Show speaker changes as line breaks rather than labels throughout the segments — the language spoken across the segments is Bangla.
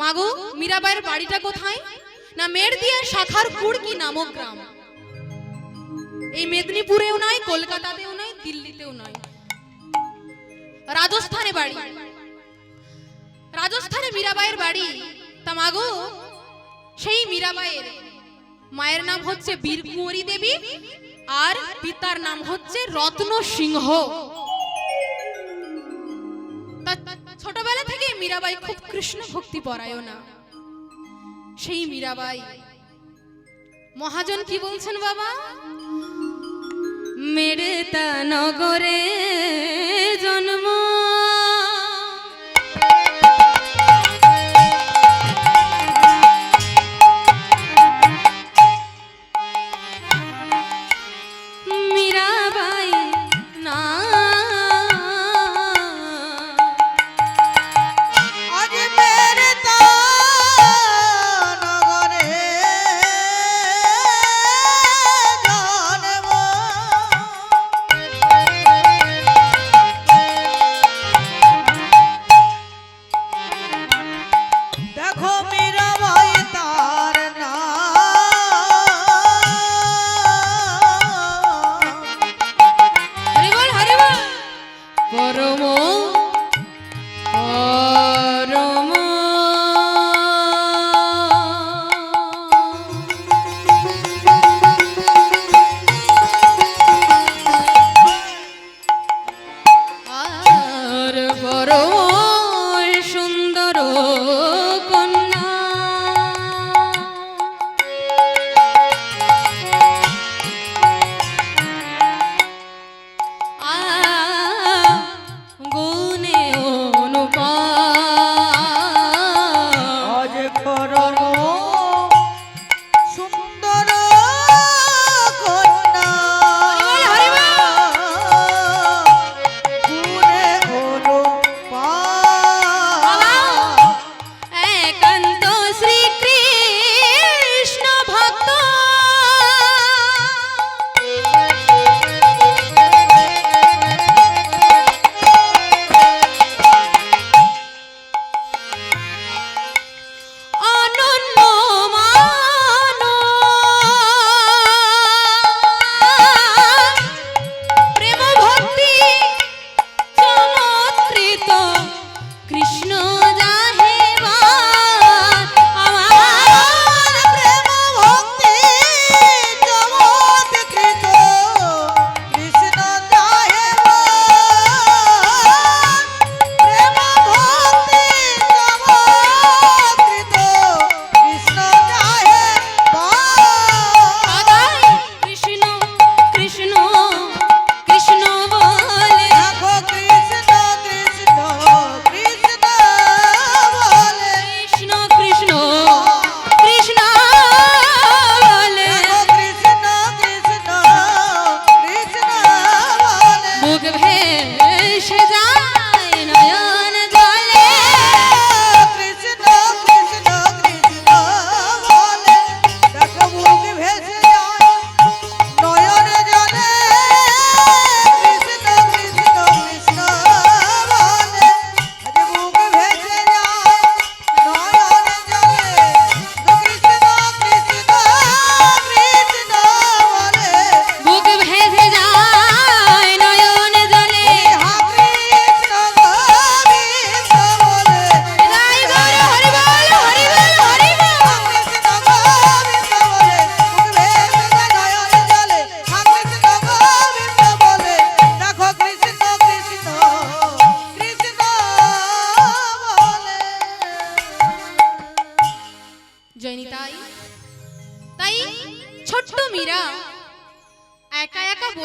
মাগো মীরাবাইয়ের বাড়িটা কোথায়? না মেরদিয়া শাখার কুড়কি নামক গ্রাম। এই মেদিনীপুরেও নয়, কলকাতাতেও নয়, দিল্লিতেও নয়, রাজস্থানে বাড়ি। রাজস্থানে মীরাবাইয়ের বাড়ি। তা মাগো সেই মীরাবাইয়ের মায়ের নাম হচ্ছে বীরকুঁওরি দেবী আর পিতার নাম হচ্ছে রত্ন সিংহ। ছোটবেলা থেকে মীরাবাই খুব কৃষ্ণ ভক্তি পরায়ণা। সেই মীরাবাই মহাজন কি বলছেন বাবা? মেরতা নগরে জন্ম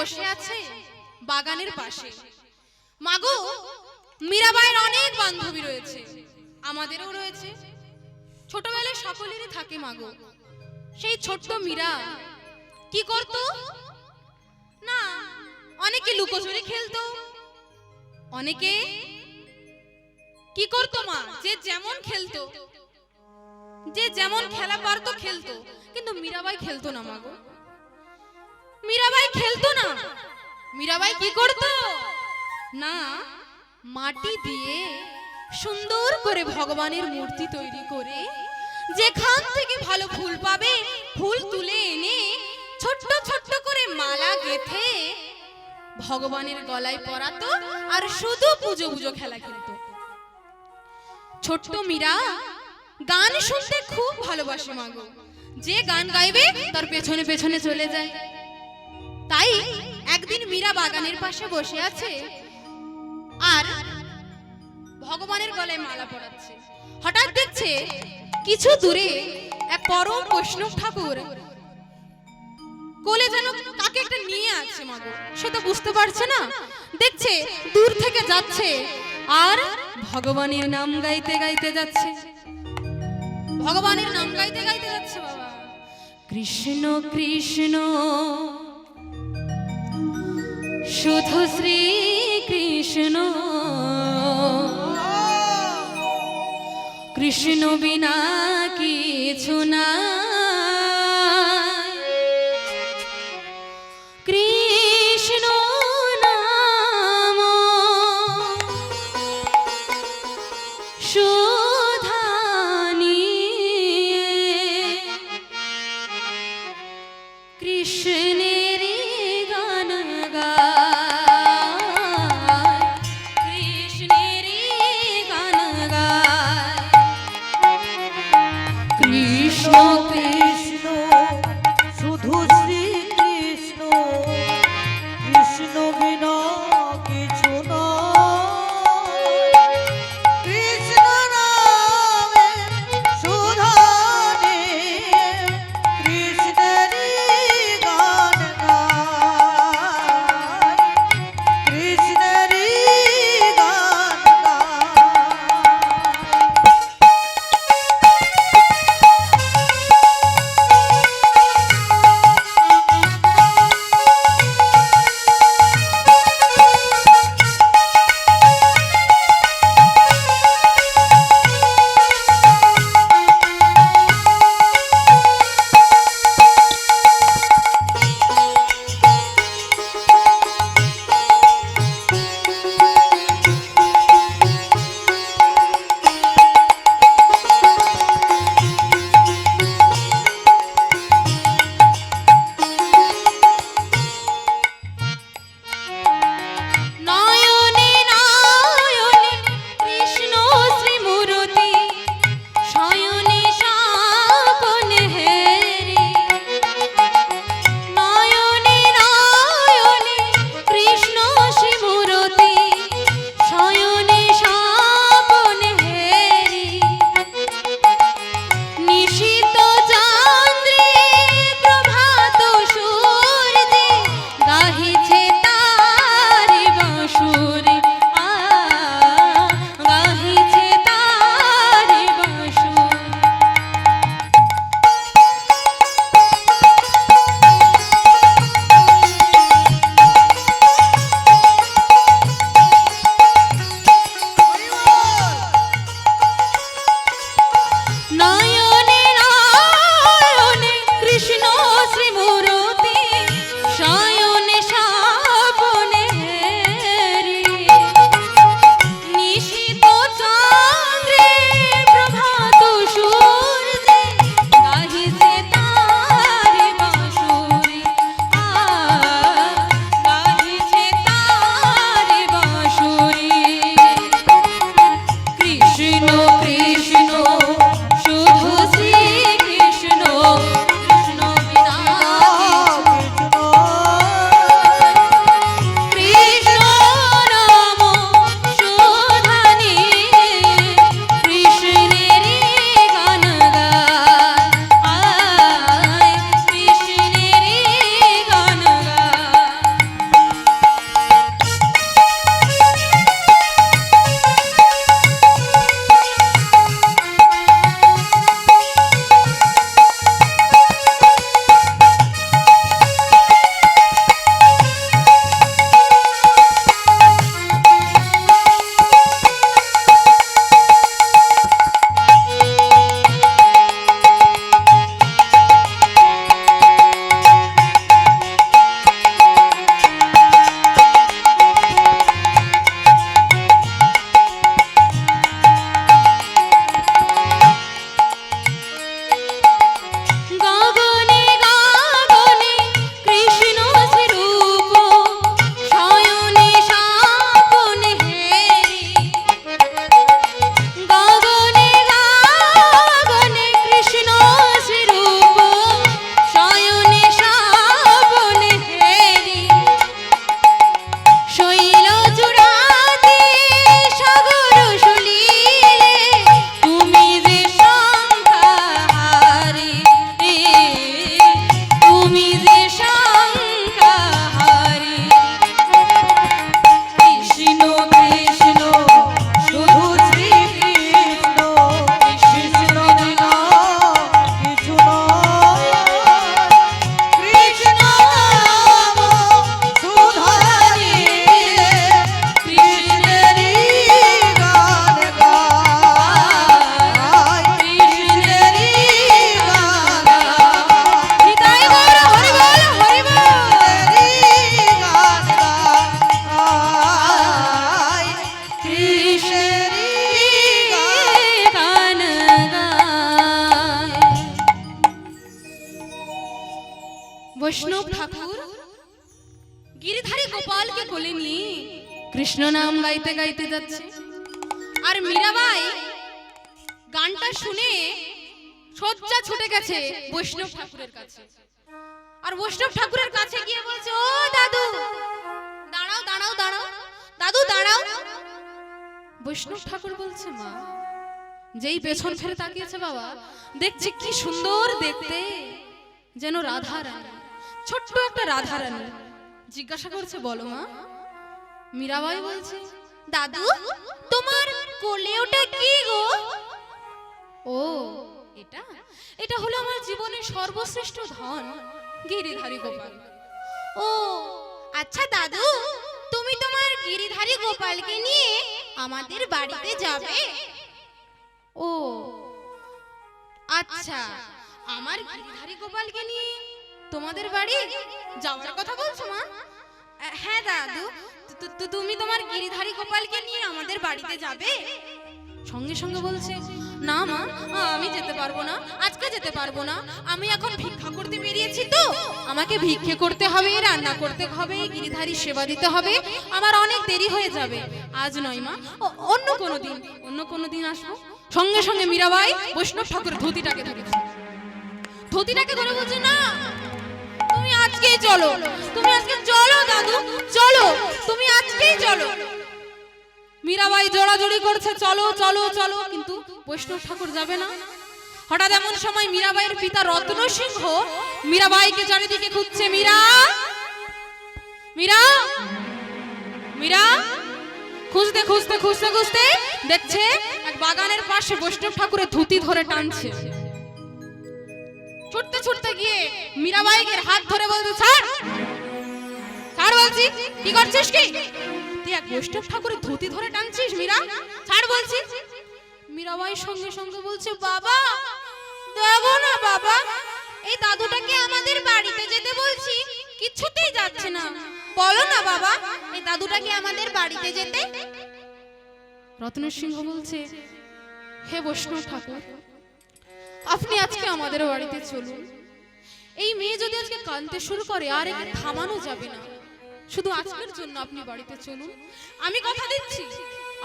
বসে আছে বাগানের পাশে। মাগো মীরাবাইয়ের অনেক বান্ধবী রয়েছে, আমাদেরও রয়েছে, ছোটবেলায় সকলেরই থাকে মাগো। সেই ছোট্ট মীরা কি করত না, অনেকে লুকোচুরি খেলতো, অনেকে কি করতো মা, যে যেমন খেলতো, যে যেমন খেলা পারতো খেলতো, কিন্তু মীরাবাই খেলতো না মাগো। মীরাবাই খেলতো না, মীরাবাই কি করতো না, মাটি দিয়ে সুন্দর করে ভগবানের মূর্তি তৈরি করে যেখান থেকে ভালো ফুল পাবে ফুল তুলে এনে ছোট্ট ছোট্ট করে মালা গেথে ভগবানের গলায় পরাতো আর শুধু পুজো পুজো খেলা খেলতো। ছোট্ট মীরা গান শুনতে খুব ভালোবাসে মাগো, যে গান গাইবে তার পেছনে পেছনে চলে যায়। তাই একদিন মীরা বাগানের পাশে বসে আছে আর ভগবানের গলায় মালা পরাচ্ছে। হঠাৎ দেখছে কিছু দূরে এক পরম বৈষ্ণব ঠাকুর কোলে যেন কাকে একটা নিয়ে আছে মাগো, সে তো বুঝতে পারছে না। দেখছে দূর থেকে যাচ্ছে আর ভগবানের নাম গাইতে গাইতে যাচ্ছে, ভগবানের নাম গাইতে গাইতে যাচ্ছে বাবা। কৃষ্ণ কৃষ্ণ শুধু শ্রী কৃষ্ণ, কৃষ্ণ বিনা কিছু না, কৃষ্ণ নাম সুধানি, কৃষ্ণের গান গায়, কৃষ্ণের গান গায়, কৃষ্ণ বৈষ্ণব ঠাকুর গিরিধারী গোপালকে কোলে নিয়ে কৃষ্ণ নাম গাইতে গাইতে যাচ্ছে। আর মীরাবাই গানটা শুনে সজ্জা ছুটে গেছে বৈষ্ণব ঠাকুরের কাছে। আর বৈষ্ণব ঠাকুরের কাছে গিয়ে বলছে, ও দাদু দাঁড়াও দাঁড়াও দাঁড়াও, দাদু দাঁড়াও। বৈষ্ণব ঠাকুর বলছে, মা। যেই পেছন ফিরে তাকিয়েছে বাবা, দেখছে কি সুন্দর দেখতে, যেন রাধা রানী, ছোট্ট একটা রাধা রানী। জিজ্ঞাসা করছে, বলো মা। মীরাবাই বলছে, দাদু তোমার কোলে ওটা কি গো? ও এটা এটা হলো আমার জীবনের সর্বশ্রেষ্ঠ ধন, গিরিধারী গোপাল। ও আচ্ছা দাদু, তুমি তোমার গিরিধারী গোপালকে নিয়ে আমাদের বাড়িতে যাবে? ও আচ্ছা, আমার গিরিধারী গোপালকে নিয়ে তোমাদের বাড়ি যাওয়ার কথা বলছো মা? হ্যাঁ দাদু, তুমি তোমার গিরিধারী গোপালকে নিয়ে আমাদের বাড়িতে যাবে? সঙ্গে সঙ্গে বলছে, না মা, আমি যেতে পারবো না, আজকে যেতে পারবো না। আমি এখন ভিক্ষা করতে বেরিয়েছি, তো আমাকে ভিক্ষে করতে হবে, রান্না করতে হবে, গিরিধারী সেবা দিতে হবে, আমার অনেক দেরি হয়ে যাবে। আজ নয় মা, অন্য কোনো দিন আসবো। সঙ্গে সঙ্গে মীরাবাই বৈষ্ণব ঠাকুর ধুতিটাকে ধরেছে। ধুতিটাকে ধরে বলছে, না তুমি আজকেই চলো, তুমি আজকে চলো দাদু, চলো, তুমি আজকেই চলো। মীরাবাই জোড়াজোড়ি করছে, চলো চলো চলো, কিন্তু বৈষ্ণব ঠাকুর যাবে না। হঠাৎ এমন সময় মীরাবাইয়ের পিতা রত্ন সিংহ মীরাবাইকে চারিদিকে খুঁজছে, মীরা মীরা মীরা। খুঁজতে খুঁজতে খুঁজতে খুঁজতে দেখছে এক বাগানের পাশে বৈষ্ণব ঠাকুরের ধুতি ধরে টানছে। ছুটতে ছুটতে গিয়ে মীরাবাইকে হাত ধরে বলছে, ছাড় ছাড় বলছি, কি করছিস কি? তুই এক বৈষ্ণব ঠাকুরের ধুতি ধরে টানছিস মীরা, ছাড় বলছি। মীরাবাই সঙ্গে সঙ্গে বলছে, বাবা দেখো না বাবা, এই দাদুটাকে আমাদের বাড়িতে যেতে বলছি, কিছুতেই যাচ্ছে না। বলো না বাবা, এই দাদুটাকে আমাদের বাড়িতে যেতে। রত্ন সিংহ বলছে, হে বৈষ্ণব ঠাকুর, আপনি আজকে আমাদের বাড়িতে চলুন। এই মেয়ে যদি আজকে কাঁদতে শুরু করে, আর একে থামানো যাবে না। শুধু আজকের জন্য আপনি বাড়িতে চলুন। আমি কথা দিচ্ছি,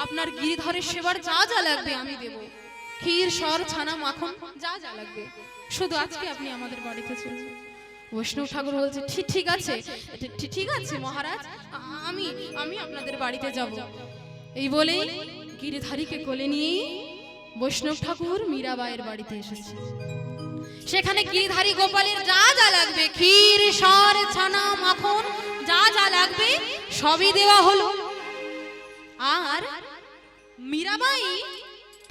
আপনার গিরিধরের সেবার যা যা লাগবে আমি দেব, ক্ষীর সর ছানা মাখন যা যা লাগবে, শুধু আজকে আপনি আমাদের বাড়িতে চলুন। বৈষ্ণব ঠাকুর বলছে, ঠিক আছে, ঠিক আছে মহারাজ, আমি আমি আপনাদের বাড়িতে যাব। এই বলেই গিরিধারীকে কোলে নিয়ে বৈষ্ণব ঠাকুর মীরাবাইয়ের বাড়িতে এসেছে। সেখানে গিরিধারী গোপালের যা যা লাগবে, ক্ষীর সর ছানা মাখন যা যা লাগবে সবই দেওয়া হলো। আর মীরাবাই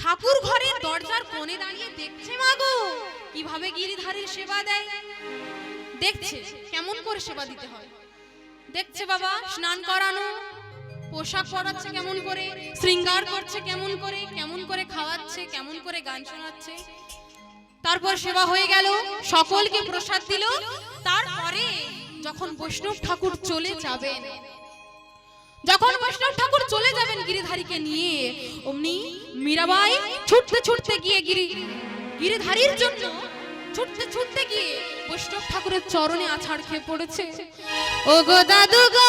ঠাকুর ঘরের দরজার কোণে দাঁড়িয়ে দেখছে, মাগো কিভাবে গিরিধারীর সেবা দেয়, দেখছে কেমন করে সেবা দিতে হয়, দেখছে বাবা স্নান করানো, পোশাক পরাচ্ছে কেমন করে, শৃঙ্গার করছে কেমন করে খাওয়াচ্ছে, কেমন করে গান শোনাচ্ছে। তারপর সেবা হয়ে গেল, সকলকে প্রসাদ দিল। তারপরে যখন বৈষ্ণব ঠাকুর চলে যাবেন, গিরিধারীকে নিয়ে, অমনি মীরাবাই ছুটতে ছুটতে গিয়ে গিরিধারীর জন্য ছুটতে ছুটতে গিয়ে বৈষ্ণব ঠাকুরের চরণে আছাড় খেয়ে পড়েছে। ও গো দাদু গো,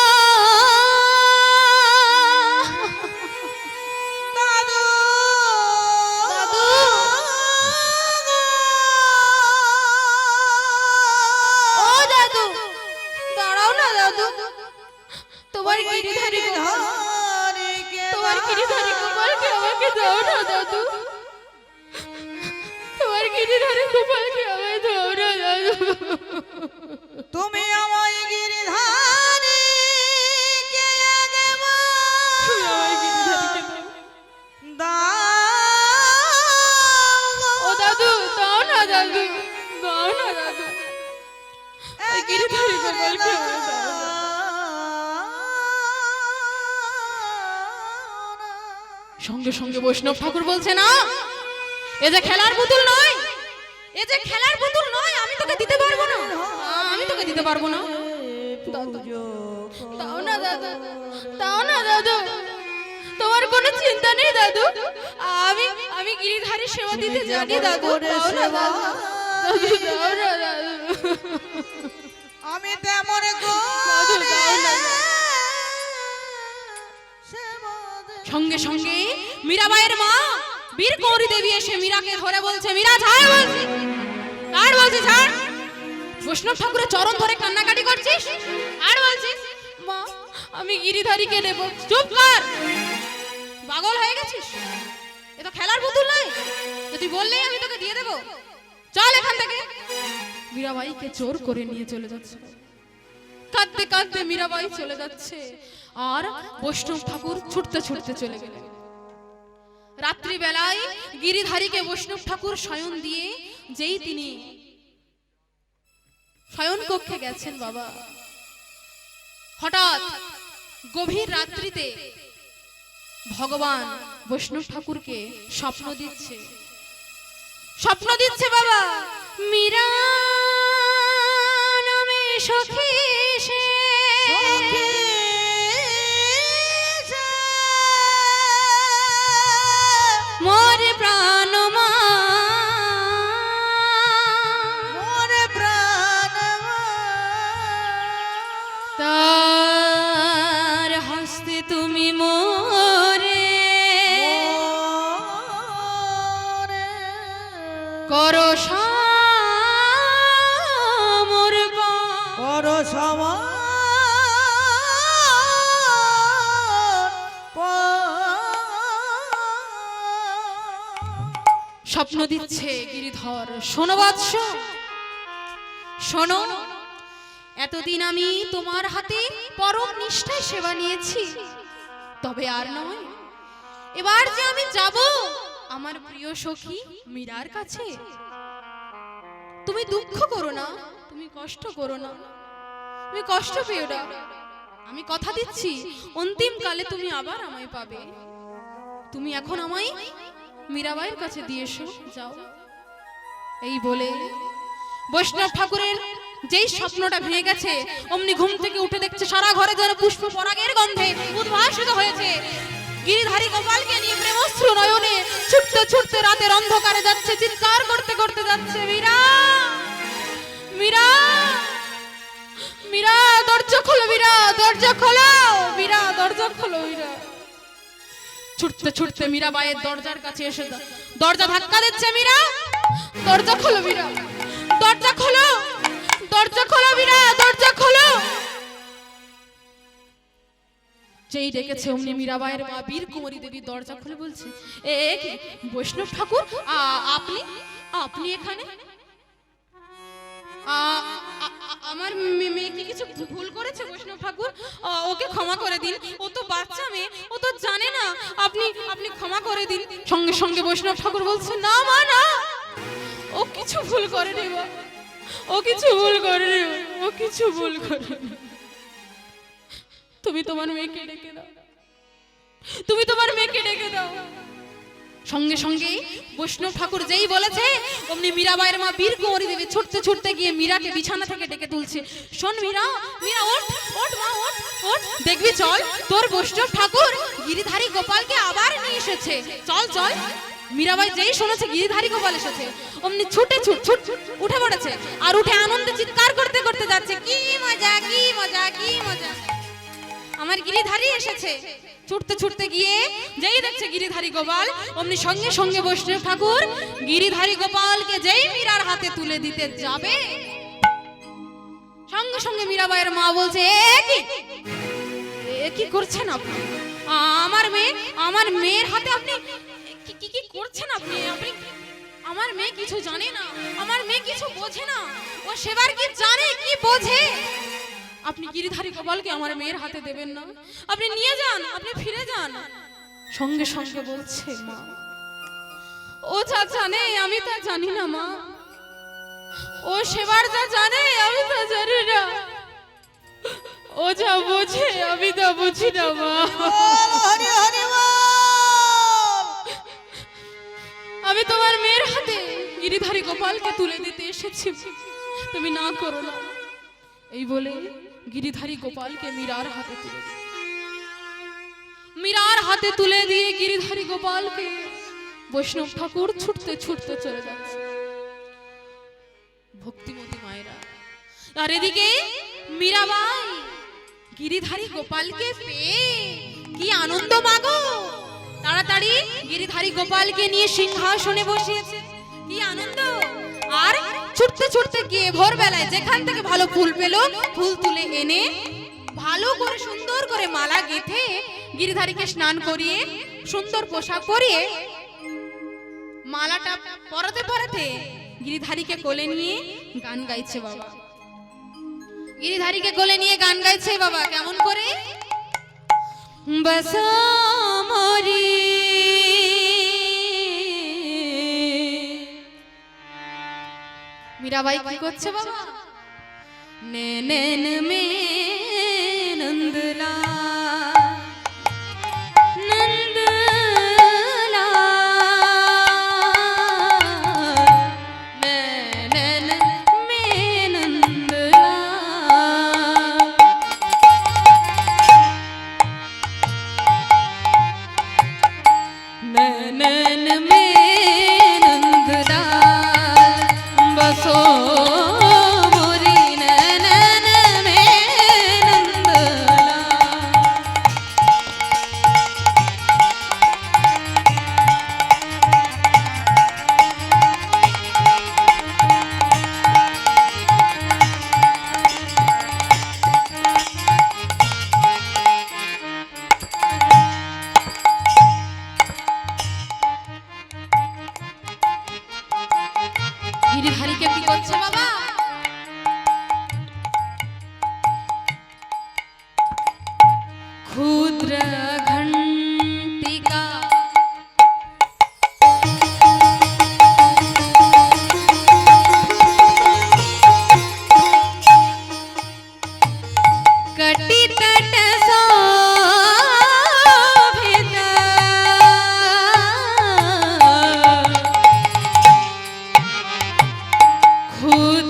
দাদু দাদু, ও দাদু দাঁড়াও না দাদু, তোমার গিরিধারী গোপালকে আমাকে দাও না দাদু, তোমার গিরিধারী গোপালকে আমায় দাও না দাদু,
তুমি আমায় গিরিধারী কে আগে দাও।
ও দাদু দাও না দাদু, দাও না দাদু, গিরিধারী গোপালকে আমায় দাও। সঙ্গে সঙ্গে বৈষ্ণব ঠাকুর বলছে, না এ যে খেলার পুতুল নয়, এ যে খেলার পুতুল নয়, আমি তোকে দিতে পারবো না, আমি তোকে দিতে পারবো না। দাও না দাদু, দাও না দাদু, তোমার কোনো চিন্তা নেই দাদু, আমি গিরিধারী সেবা দিতে জানি দাদু, দাও না দাদু, দাদু দাও না দাদু।
আমি তেমন
মধু দাও না। সঙ্গে সঙ্গে মীরাবাইয়ের মা বীর গৌরী দেবী এসে মীরাকে ধরে বলছে, মীরা ছাড় বলছি, ছাড় বলছি, ছাড়। বৈষ্ণব ঠাকুরের চরণ ধরে কান্নাকাটি করছিস, আর বলছিস মা আমি গিরিধারীকে নেব। চুপ কর, পাগল হয়ে গেছিস? এ তো খেলার পুতুল নয় যে তুই বললেই আমি তোকে দিয়ে দেবো। চল এখান থেকে। মীরাবাইকে জোর করে নিয়ে চলে যাচ্ছে, কাঁদতে কাঁদতে মীরাবাই চলে যাচ্ছে, আর বৈষ্ণব ঠাকুর ছুটতে ছুটতে চলে গেলেন। রাত্রি বেলায় গিরিধারীকে বৈষ্ণব ঠাকুর শয়ন দিয়ে যেই তিনি শয়ন কক্ষে গেছেন বাবা, হঠাৎ গভীর রাত্রিতে ভগবান বৈষ্ণব ঠাকুরকে স্বপ্ন দিচ্ছে, স্বপ্ন দিচ্ছে বাবা, মীরা নামে সখী সে মোর প্রাণ মা,
মোর প্রাণ
তার হস্তে তুমি মোরে করো সমর্পণ,
করো
স্বপ্ন দিচ্ছে গিরিধর। শোনো বৎস, শোনো, এতদিন আমি তোমার হাতে পরম নিষ্ঠায় সেবা নিয়েছি, তবে আর নয়। এবার যে আমি যাব আমার প্রিয় সখী মীরার কাছে, তুমি দুঃখ করো না, তুমি কষ্ট করো না, তুমি কষ্ট পেও না। আমি কথা দিচ্ছি অন্তিম কালে তুমি আবার আমায় পাবে। তুমি এখন আমায় মীরাবাইয়ের কাছে দিয়ে এসো, যাও। এই বলে বৈষ্ণব ঠাকুরের যেই স্বপ্নটা ভেঙে গেছে, অমনি ঘুম থেকে উঠে দেখছে সারা ঘরে যেন পুষ্প পরাগের গন্ধে উদ্ভাসিত হয়েছে। গিরিধারী গোপালকে নিয়ে প্রেমশ্রু নয়নে ছুটতে ছুটতে রাতের অন্ধকারে যাচ্ছে, চিৎকার করতে করতে যাচ্ছে, মীরা মীরা মীরা দরজা খোলো, মীরা দরজা খোলো, মীরা দরজা খোলো, মীরা। ছুটতে ছুটতে মীরাবাইয়ের দরজার কাছে এসে দরজা ধাক্কা দিচ্ছে, মীরা দরজা খোলো, মীরা দরজা খোলো, দরজা খোলো, মীরা দরজা খোলো। যেই ডেকেছে অমনি মীরাবাইয়ের মা বীর কুমারী দেবী দরজা খুলে বলছে, এ কি বৈষ্ণব ঠাকুর, আপনি আপনি এখানে? আমার মেয়ে কি কিছু ভুল করেছে বৈষ্ণব ঠাকুর? ওকে ক্ষমা করে দিন, ও তো বাচ্চা মেয়ে, ও তো জানে না, আপনি আপনি ক্ষমা করে দিন। সঙ্গে সঙ্গে বৈষ্ণব ঠাকুর বলছে, না মা না, ও কিছু ভুল করেনি, ও কিছু ভুল করেনি, ও কিছু ভুল করেনি। তুমি তোমার মেয়েকে ডেকে দাও, তুমি তোমার মেয়েকে ডেকে দাও। সঙ্গে সঙ্গে বৈষ্ণব ঠাকুর যেই বলেছে অমনি মীরাবাইয়ের মা বীর কুমারী দেবী ছুটতে ছুটতে গিয়ে মীরাকে বিছানা থেকে ডেকে তুলছে। শোন মীরা, মীরা ওঠ, ওঠ মা, ওঠ, ওঠ, দেখবি চল, তোর বৈষ্ণব ঠাকুর গিরিধারী গোপালকে আবার নিয়ে এসেছে, চল চল। মীরাবাই যেই শুনেছে গিরিধারী গোপাল এসেছে, অমনি ছুটে ছুট ছুট উঠে পড়েছে, আর উঠে আনন্দে চিৎকার করতে করতে যাচ্ছে, কি মজা, কি মজা, কি মজা, আমার গিরিধারী এসেছে। ছুটতে ছুটতে গিয়ে যেই দেখছে গিরিধারী গোপাল, অমনি সঙ্গে সঙ্গে বৈষ্ণব ঠাকুর গিরিধারী গোপালকে যেই মীরার হাতে তুলে দিতে যাবে, সঙ্গে সঙ্গে মীরাবাইয়ের মা বলছে, এ কি করছেন আপনি? আমার মেয়ের হাতে আপনি কি কি করছেন আপনি? আপনি, আমার মেয়ে কিছু জানে না, আমার মেয়ে কিছু বোঝে না, ও সেবার কি জানে কি বোঝে? আপনি গিরিধারী গোপালকে আমার মেয়ের হাতে দেবেন না, আপনি নিয়ে যান, আপনি ফিরে যান। সঙ্গে সঙ্গে বলছে, মা ও যা জানে আমি তা জানি না মা, ও সেবার যা জানে আমি তা জানি না, ও যা বোঝে আমি তা বুঝি না মা। আমি তোমার মেয়ের হাতে গিরিধারী গোপালকে তুলে দিতে এসেছি, তুমি না করো না। এই বলে গিরিধারী গোপালকে মীরার হাতে তুলে দিল। মীরার হাতে তুলে দিয়ে গিরিধারী গোপালকে বৈষ্ণব ঠাকুর ছুটতে ছুটতে চলে যাচ্ছে। ভক্তিমতী মায়েরা, আর এদিকে মীরাবাই গিরিধারী গোপালকে পেয়ে কি আনন্দ মাগো, তাড়াতাড়ি গিরিধারী গোপালকে নিয়ে সিংহাসনে বসিয়েছে, কি আনন্দ। আর ছুটতে ছুটতে গিয়ে ভোরবেলায় যেখান থেকে ভালো ফুল পেল, ফুল তুলে এনে ভালো করে সুন্দর করে মালা গেঁথে গিরিধারীকে স্নান করিয়ে সুন্দর পোশাক পরিয়ে মালাটা পরাতে পরাতে গিরিধারীকে কোলে নিয়ে গান গাইছে বাবা। গিরিধারীকে কোলে নিয়ে গান গাইছে বাবা, কেমন করে? বসো মোরি মীরাবাই কি করছে বাবা? নैनन में नंदला नंदला नैनन में नंदला नैनन में नंदला बसो গিরিধারীকে কি করছে বাবা? ক্ষুদ্র ঘণ্টিকা कटी तट शोभित खुद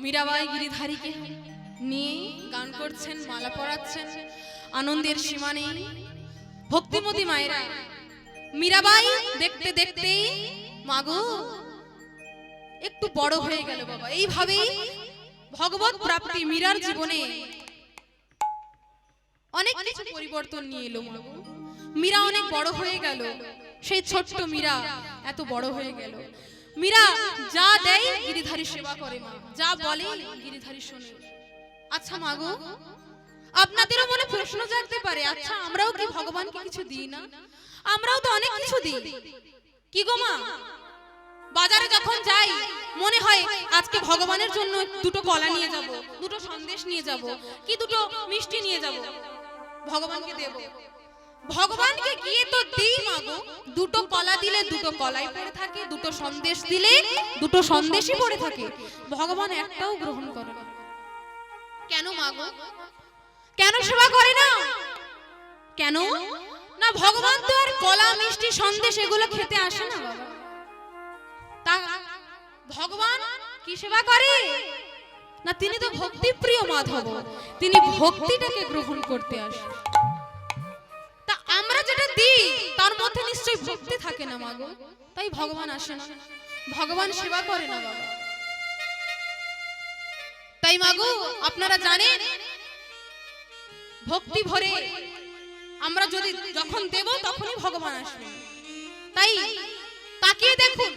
মীরাবাই গিরিধারীকে নিয়ে গান করছেন, মালা পরাচ্ছেন, আনন্দের সীমা নেই। ভক্তিমতী মায়েরা, মীরাবাই দেখতে দেখতেই মাগো একটু বড় হয়ে গেল বাবা। এইভাবেই ভগবত প্রাপ্তি মীরার জীবনে অনেক কিছু পরিবর্তন নিয়ে এলো মাগো। মীরা অনেক বড় হয়ে গেল, সেই ছোট্ট মীরা এত বড় হয়ে গেল। মীরা যা দেয় গিরিধারী সেবা করে মা, যা বলে গিরিধারী শোনে। আচ্ছা মাগো, আপনাদেরও মনে প্রশ্ন জাগতে পারে, আচ্ছা আমরাও কি ভগবানকে কিছু দিই না? আমরাও তো অনেক কিছু দিই। কি গো মা, বাজারে যখন যাই মনে হয় আজকে ভগবানের জন্য দুটো কলা নিয়ে যাব, দুটো সন্দেশ নিয়ে যাব, কি দুটো মিষ্টি নিয়ে যাব, ভগবানকে দেব। ভগবানকে গিয়ে তো দিই মাগো, দুটো কলা দিলে দুটো কলাই পড়ে থাকে, দুটো সন্দেশ দিলে দুটো সন্দেশই পড়ে থাকে। ভগবান একটাও গ্রহণ করে না। কেন মাগো, কেন সেবা করে না? কেন না? ভগবান তো আর কলা মিষ্টি সন্দেশ এগুলো খেতে আসে না বাবা। তা ভগবান কি সেবা করে না? তিনি তো ভক্তি প্রিয় মাধব, তিনি ভক্তিটাকে গ্রহণ করতে আসে। তা আমরা যেটা দিই তার মধ্যে নিশ্চয়ই ভক্তি থাকে না মাগো, তাই ভগবান আসে না, ভগবান সেবা করে না বাবা। তাই মাগো আপনারা জানেন, ভক্তি ভরে আমরা যদি যখন দেব তখনই ভগবান আসবে। তাই তাকিয়ে দেখুন,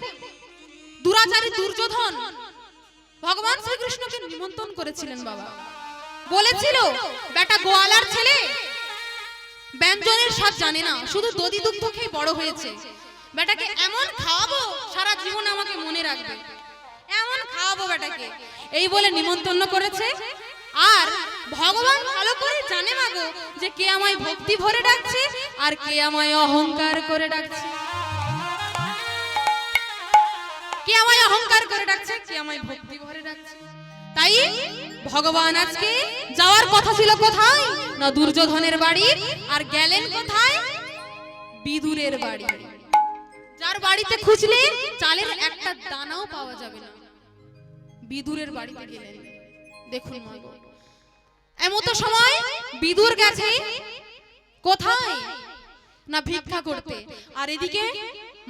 দুরাচারী দুর্যোধন ভগবান শ্রীকৃষ্ণকে নিমন্ত্রণ করেছিলেন বাবা। বলেছিল বেটা গোয়ালার ছেলে, ব্যঞ্জনের স্বাদ জানে না, শুধু দধি দুগ্ধ খেয়ে বড় হয়েছে, বেটাকে এমন খাওয়াবো সারা জীবন আমাকে মনে রাখবে, এমন খাওয়াবো বেটাকে, এই বলে নিমন্ত্রণ করেছে। আর ভগবান ভালো করে জানে মাগো যে কে আমায় ভক্তি ভরে ডাকছে আর কে আমায় অহংকার করে ডাকছে, কে আমায় অহংকার করে ডাকছে, কে আমায় ভক্তি ভরে ডাকছে। তাই ভগবান আজকে যাওয়ার কথা ছিল কোথায় না? দুর্যোধনের বাড়ি। আর গেলেন কোথায়? বিদুরের বাড়ি, যার বাড়িতে খুঁজলে চালের একটা দানাও পাওয়া যাবে না। বিদুরের বাড়িতে গেলেন। দেখুন মাগো, এমন তো সময় বিদুর গেছে কোথায় না? ভিক্ষা করতে। আর এদিকে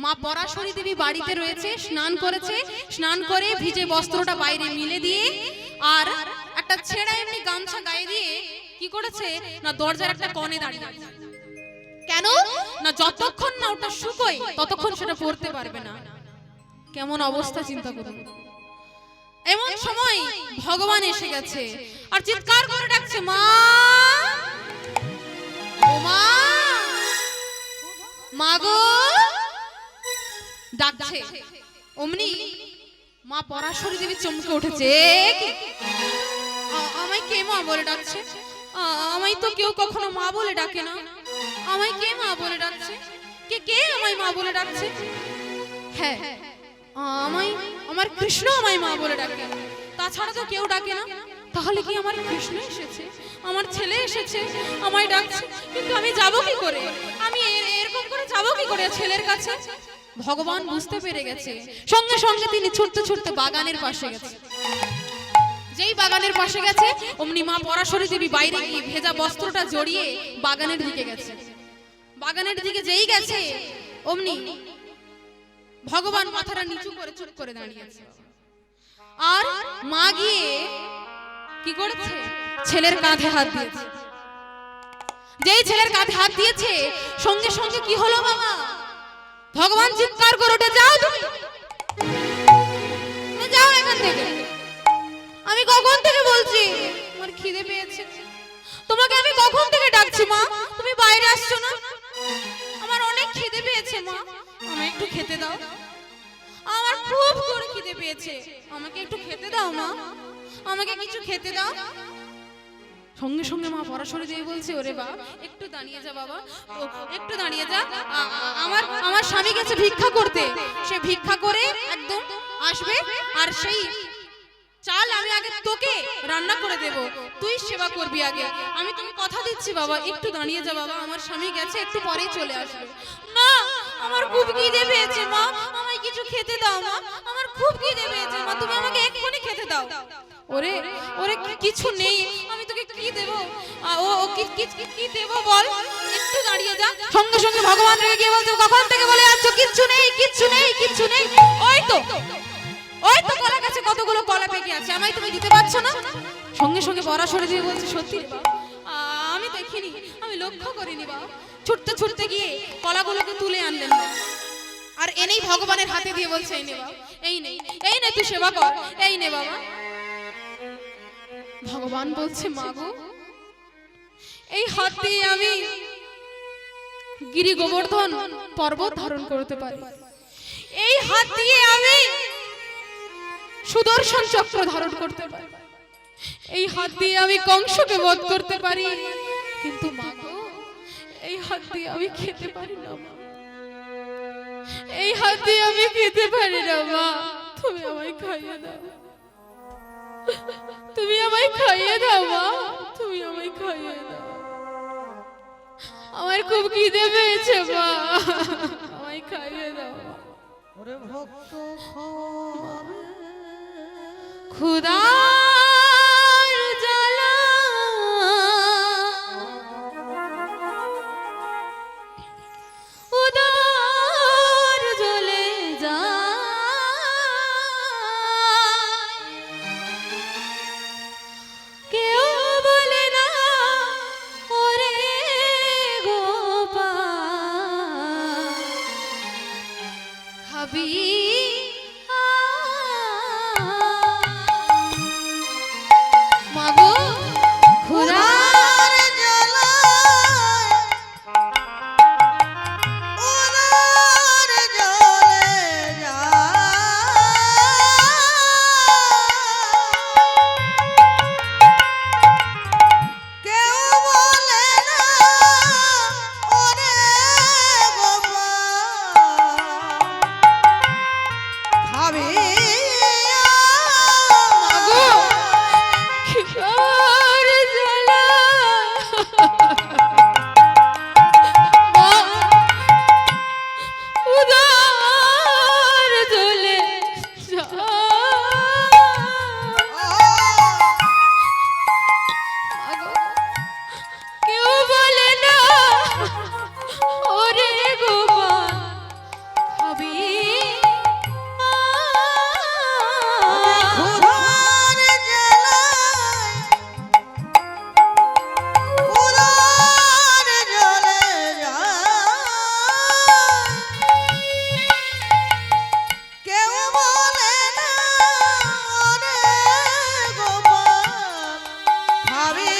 মা পরাশরী দেবী বাড়িতে রয়েছে, স্নান করেছে, স্নান করে ভিজে বস্ত্রটা বাইরে মিলে দিয়ে আর একটা ছেঁড়া এমনি গামছা গায়ে দিয়ে কি করেছে না? দরজার একটা কোণে দাঁড়িয়ে আছে। কেন না? যতক্ষণ না ওটা শুকোয় ততক্ষণ সেটা পড়তে পারবে না। কেমন অবস্থা চিন্তা করুন। এমন সময় ভগবান এসে গেছে আর চিৎকার করে ডাকছে, মা ও মা, মাগো ডাকছে। অমনি মা পরাশরী দেবী চমকে উঠেছে, আমায় কে মা বলে ডাকছে? আমায় তো কেউ কখনো মা বলে ডাকে না, আমায় কে মা বলে ডাকছে? কে কে আমায় মা বলে ডাকছে? হ্যাঁ, আমায় আমার কৃষ্ণ আমায় মা বলে ডাকে, তাছাড়া তো কেউ ডাকে না। তাহলে কি আমার কৃষ্ণ এসেছে, আমার ছেলে এসেছে, আমায় ডাকছে, কিন্তু আমি যাব কি করে? আমি এরকম করে যাব কি করে ছেলের কাছে? ভগবান বুঝতে পেরে গেছে, সঙ্গে সঙ্গে তিনি ছুটতে ছুটতে বাগানের পাশে গেছে। যেই বাগানের পাশে গেছে অমনি মা পরাশরী দেবী বাইরে গিয়ে ভেজা বস্ত্রটা জড়িয়ে বাগানের দিকে গেছে। বাগানের দিকে যেই গেছে অমনি ভগবান মাথাটা নিচু করে চুপ করে দাঁড়িয়েছে। আর মা গিয়ে কি করেছে? ছেলের কাঁধে হাত দিয়েছে। যেই ছেলের কাঁধে হাত দিয়েছে সঙ্গে সঙ্গে কি হলো বাবা? ভগবান চিৎকার করে উঠে, যাও তুমি যাও এখান থেকে। আমি কখন থেকে বলছি আমার খিদে পেয়েছে, তোমাকে আমি কখন থেকে ডাকছি মা, তুমি বাইরে আসছো না? আমার অনেক খিদে পেয়েছে মা, আমাকে একটু খেতে দাও, আমার খুব করে খিদে পেয়েছে, আমাকে একটু খেতে দাও মা, আমাকে কিছু খেতে দাও। সঙ্গে সঙ্গে মা পরাশরী দেবী বলছে, ওরে বাপ একটু দাঁড়িয়ে যা বাবা, একটু দাঁড়িয়ে যা, আমার স্বামী গেছে ভিক্ষা করতে, সে ভিক্ষা করে একদম আসবে আর সেই চাল আমি আগে তোকে রান্না করে দেব, তুই সেবা করবি আগে, আমি তুমি কথা দিচ্ছি বাবা, একটু দাঁড়িয়ে যা বাবা, আমার স্বামী গেছে একটু পরেই চলে আসবে। না, আমার খুব খিদে পেয়েছে মা, আমায় কিছু খেতে দাও মা, আমার খুব খিদে পেয়েছে মা, তুমি আমাকে এক্ষুনি খেতে দাও। ওরে ওরে কিছু নেই, আমি তোকে কি দেব? ও কি দেব বল? একটু দাঁড়িয়ে যা। সঙ্গে সঙ্গে ভগবান রেগে গিয়ে বলছে, কখন থেকে বলে যাচ্ছ কিচ্ছু নেই কিচ্ছু নেই কিচ্ছু নেই? ওই তো কলা গাছে কতগুলো কলা পেকে আছে, আমায় তুমি দিতে পারছো না? সঙ্গে সঙ্গে বড়া সরে দিয়ে বলছে, সত্যি রে বাবা, আমি দেখিনি, আমি লক্ষ্য করিনি বাবা। ছুটতে ছুটতে গিয়ে কলাগুলোকে তুলে আনলেন আর এনেই ভগবানের হাতে দিয়ে বলছে, এই নে বাবা, এই নে তুই সেবা কর, এই নে বাবা। ভগবান বলছে, মাগো এই হাত দিয়ে আমি গিরি গোবর্ধন পর্বত ধারণ করতে পারি, এই হাত দিয়ে আমি সুদর্শন চক্র ধারণ করতে পারি, এই হাত দিয়ে আমি কংসকে বধ করতে পারি, কিন্তু মাগো এই হাত দিয়ে আমি খেতে পারি না মা, এই হাত দিয়ে আমি খেতে পারি না মা, তুমি আমায় খাইয়ে দাও, তুমি আমায় খাইয়ে দাও মা, তুমি আমায় খাইয়ে দাও, আমার খুব খিদে পেয়েছে মা, আমায় খাইয়ে দাও।
ওরে ভক্ত খাওয়াবে
খুদার জ্বালা উদর জ্বলে যায়, কেউ বলে না ওরে গোপাল খাবি মাগো
খোদার জ্বালায় উদর জ্বলে যায়, কেউ বলে না ওরে গোপাল খাবি
মাগো খিদার জ্বালা মা উদর জ্বলে যায়, মাগো কেউ বলে না ওরে গোপাল খাবি
খোদার জ্বালায় উদর জ্বলে যায়, কেউ বলে না ওরে গোপাল খাবি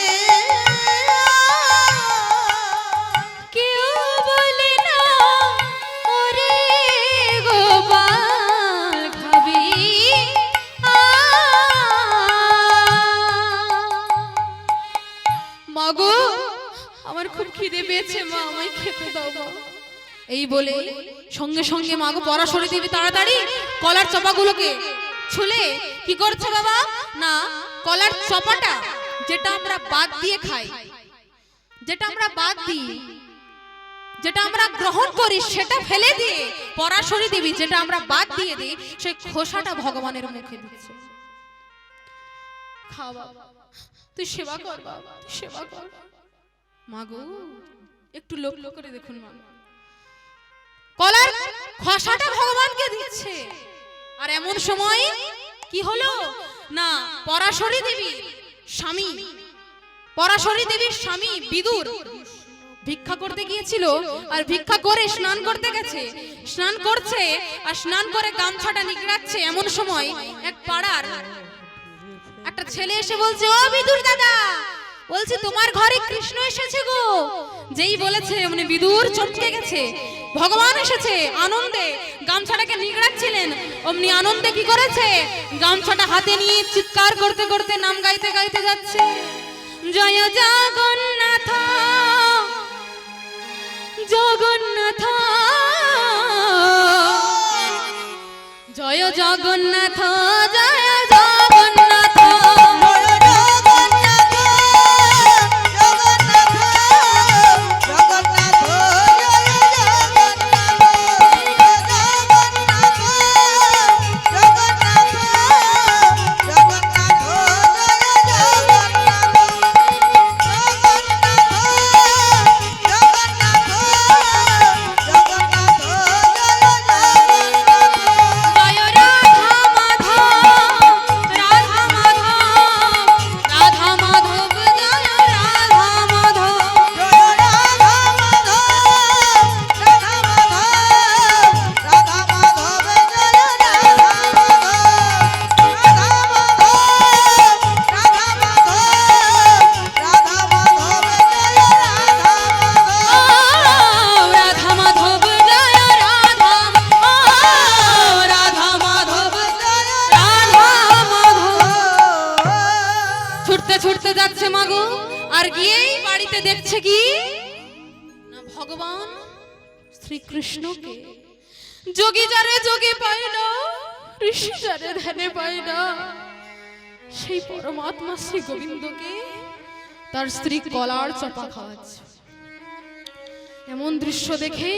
কেউ বলে না ওরে গোপাল খাবি মাগো আমার খুব খিদে পেয়েছে মা, আমায় খেতে দাও মা। এই বলে সঙ্গে সঙ্গে মাগো পরাশরী দেবী তাড়াতাড়ি কলার চপাগুলোকে ছুলে কি করছে বাবা না, কলার চপাটা যেটা আমরা বাদ দিয়ে খাই, যেটা আমরা বাদ দিই, যেটা আমরা গ্রহণ করি সেটা ফেলে দিয়ে পরাশরী দেবী যেটা আমরা বাদ দিয়ে দিই সেই খোসাটা ভগবানের মুখে দিচ্ছে। খা বাবা, তুই সেবা কর বাবা, তুই সেবা কর। মাগো একটু লক্ষ্য করে দেখুন মা, কলার খোসাটা ভগবানকে দিচ্ছে, আর এমন সময় কি হলো না, পরাশরী দেবী স্বামী, পরাশরী দেবীর স্বামী বিদুর ভিক্ষা করতে গিয়েছিল, আর ভিক্ষা করে স্নান করতে গেছে, স্নান করছে আর স্নান করে গামছাটা নিগড়াচ্ছে, এমন সময় এক পাড়ার একটা ছেলে এসে বলছে, ও বিদুর দাদা, বলছে তোমার ঘরে কৃষ্ণ এসেছে গো। যেই বলেছে অমনি বিদুর চমকে গেছে, ভগবান এসেছে, আনন্দে গামছাটাকে নিগড়াচ্ছিলেন, অমনি আনন্দে কি করেছে, গামছাটা হাতে নিয়ে চিৎকার করতে করতে নাম গাইতে গাইতে যাচ্ছে, জয় জগন্নাথ জগন্নাথ জয় জগন্নাথ জয় জগন্নাথ
জগন্নাথ
যাচ্ছে মাগো, আর গিয়েই বাড়িতে দেখছে কি না ভগবান শ্রীকৃষ্ণকে। যোগী যারে যোগে পায় না, ঋষি যারে ধ্যানে পায় না, সেই পরমাত্মা শ্রী গোবিন্দকে তার স্ত্রী কলার চাপা খাওয়াচ্ছে। এমন দৃশ্য দেখে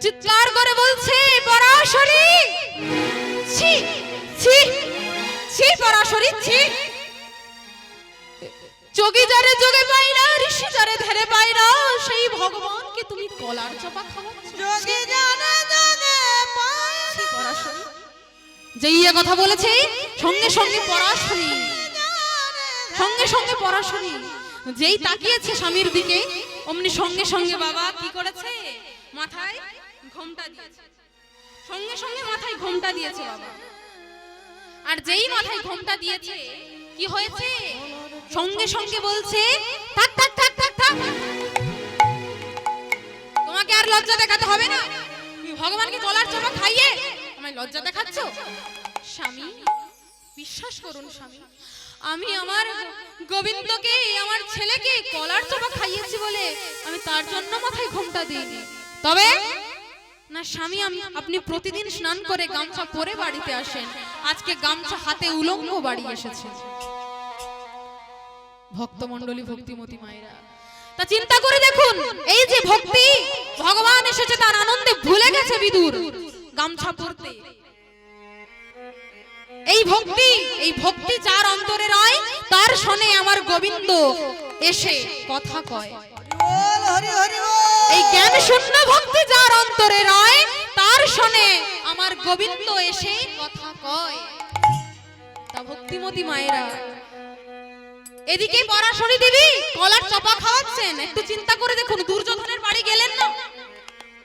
চিৎকার করে বলছে, পরাশরী ছি ছি ছি, পরাশরী ছি। যোগী যারে যোগে পায় না, ঋষি যারে ধ্যানে পায় না, সেই ভগবানকে তুমি কলার চাপা খাওয়াচ্ছ।
যোগী জানে যোগে পায় না।
পরাশরী যেই এ কথা বলেছে, সঙ্গে সঙ্গে পরাশরী সঙ্গে সঙ্গে পরাশরী যেই তাকিয়েছে স্বামীর দিকে, অমনি সঙ্গে সঙ্গে বাবা কি করেছে, মাথায় ঘোমটা দিয়েছে। সঙ্গে সঙ্গে মাথায় ঘোমটা দিয়েছে বাবা। আর যেই মাথায় ঘোমটা দিয়েছে কি হয়েছে, সঙ্গে সঙ্গে বলছে, থাক থাক থাক থাক থাক, তোমাকে আর লজ্জা দেখাতে হবে না। তুমি ভগবানকে কলার চাপা খাইয়ে আমায় লজ্জা দেখাচ্ছ। স্বামী বিশ্বাস করুন স্বামী, আমি আমার গোবিন্দকে, আমার ছেলেকে কলার চাপা খাইয়েছি বলে আমি তার জন্য মাথায় ঘোমটা দিইনি। তবে না স্বামী, আপনি প্রতিদিন স্নান করে গামছা পরে বাড়িতে আসেন, আজকে গামছা হাতে উলঙ্গ বাড়ি এসেছে। ভক্তমণ্ডলী, ভক্তিমতী মায়েরা, তা চিন্তা করে দেখুন, এই যে ভক্তি, ভগবান এসেছে তার আনন্দে ভুলে গেছে বিদুর গামছা পরতে। এই ভক্তি যার অন্তরে রয়, তার শোনে আমার গোবিন্দ এসে কথা কয়।
বল হরি হরি বল।
এই জ্ঞান শূন্য ভক্তি যার অন্তরে রয়, তার শোনে আমার গোবিন্দ এসে কথা কয়। তা ভক্তিমতী মায়েরা, এদিকে পরাশরী দেবী কলার চাপা খাওয়াচ্ছেন। একটু চিন্তা করে দেখুন, দুর্যোধনের বাড়ি গেলেন না?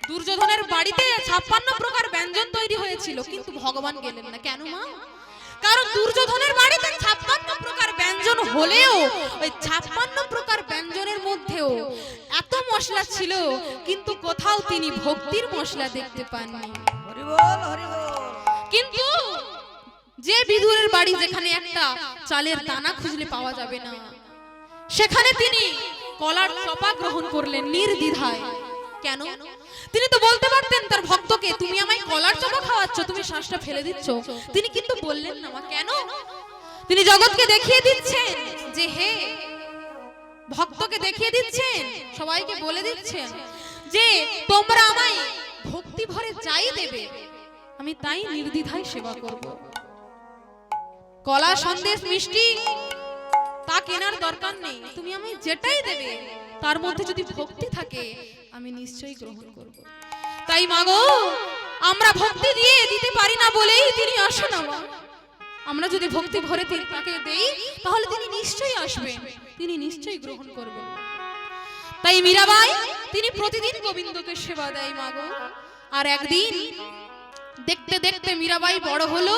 দুর্যোধনের বাড়িতে 56 প্রকার ব্যঞ্জন তৈরি হয়েছিল, কিন্তু ভগবান গেলেন না। কেন মা? কারণ দুর্যোধনের বাড়িতে 56 প্রকার ব্যঞ্জন হলেও ওই 56 প্রকার ব্যঞ্জনের মধ্যেও এত মশলা ছিল, কিন্তু কোথাও তিনি ভক্তির মশলা দেখতে পাননি।
হরি বল হরি বল।
কিন্তু যে বিদুরের বাড়ি, যেখানে একটা চালের দানা খুঁজলে পাওয়া যাবে না, সেখানে তিনি কলার চাপা গ্রহণ করলেন নির্দ্বিধায়। কেন? তিনি তো বলতে পারতেন তার ভক্তকে, তুমি আমায় কলার চাপা খাওয়াচ্ছ, তুমি শ্বাসটা ফেলে দিচ্ছ। তিনি কিন্তু বললেন না। মা কেন? তিনি জগৎকে দেখিয়ে দিচ্ছেন যে হে, ভক্তকে দেখিয়ে দিচ্ছেন, সবাইকে বলে দিচ্ছেন যে তোমরা আমায় ভক্তি ভরে যাই দেবে, আমি তাই নির্দ্বিধায় সেবা করব। কলা, সন্দেশ, মিষ্টি তা কেনার দরকার নেই, তুমি আমায় যেটাই দেবে তার মধ্যে যদি ভক্তি থাকে আমি নিশ্চয়ই গ্রহণ করব। তাই মাগো, আমরা ভক্তি দিয়ে দিতে পারি না বলেই তিনি আসেন। আমরা যদি ভক্তি ভরে তাকে দেই, তাহলে তিনি নিশ্চয়ই আসবেন, তিনি নিশ্চয়ই গ্রহণ করবেন। তাই মীরাবাই তিনি প্রতিদিন গোবিন্দকে সেবা দেয় মাগো। আর একদিন দেখতে দেখতে মীরাবাই বড় হলো।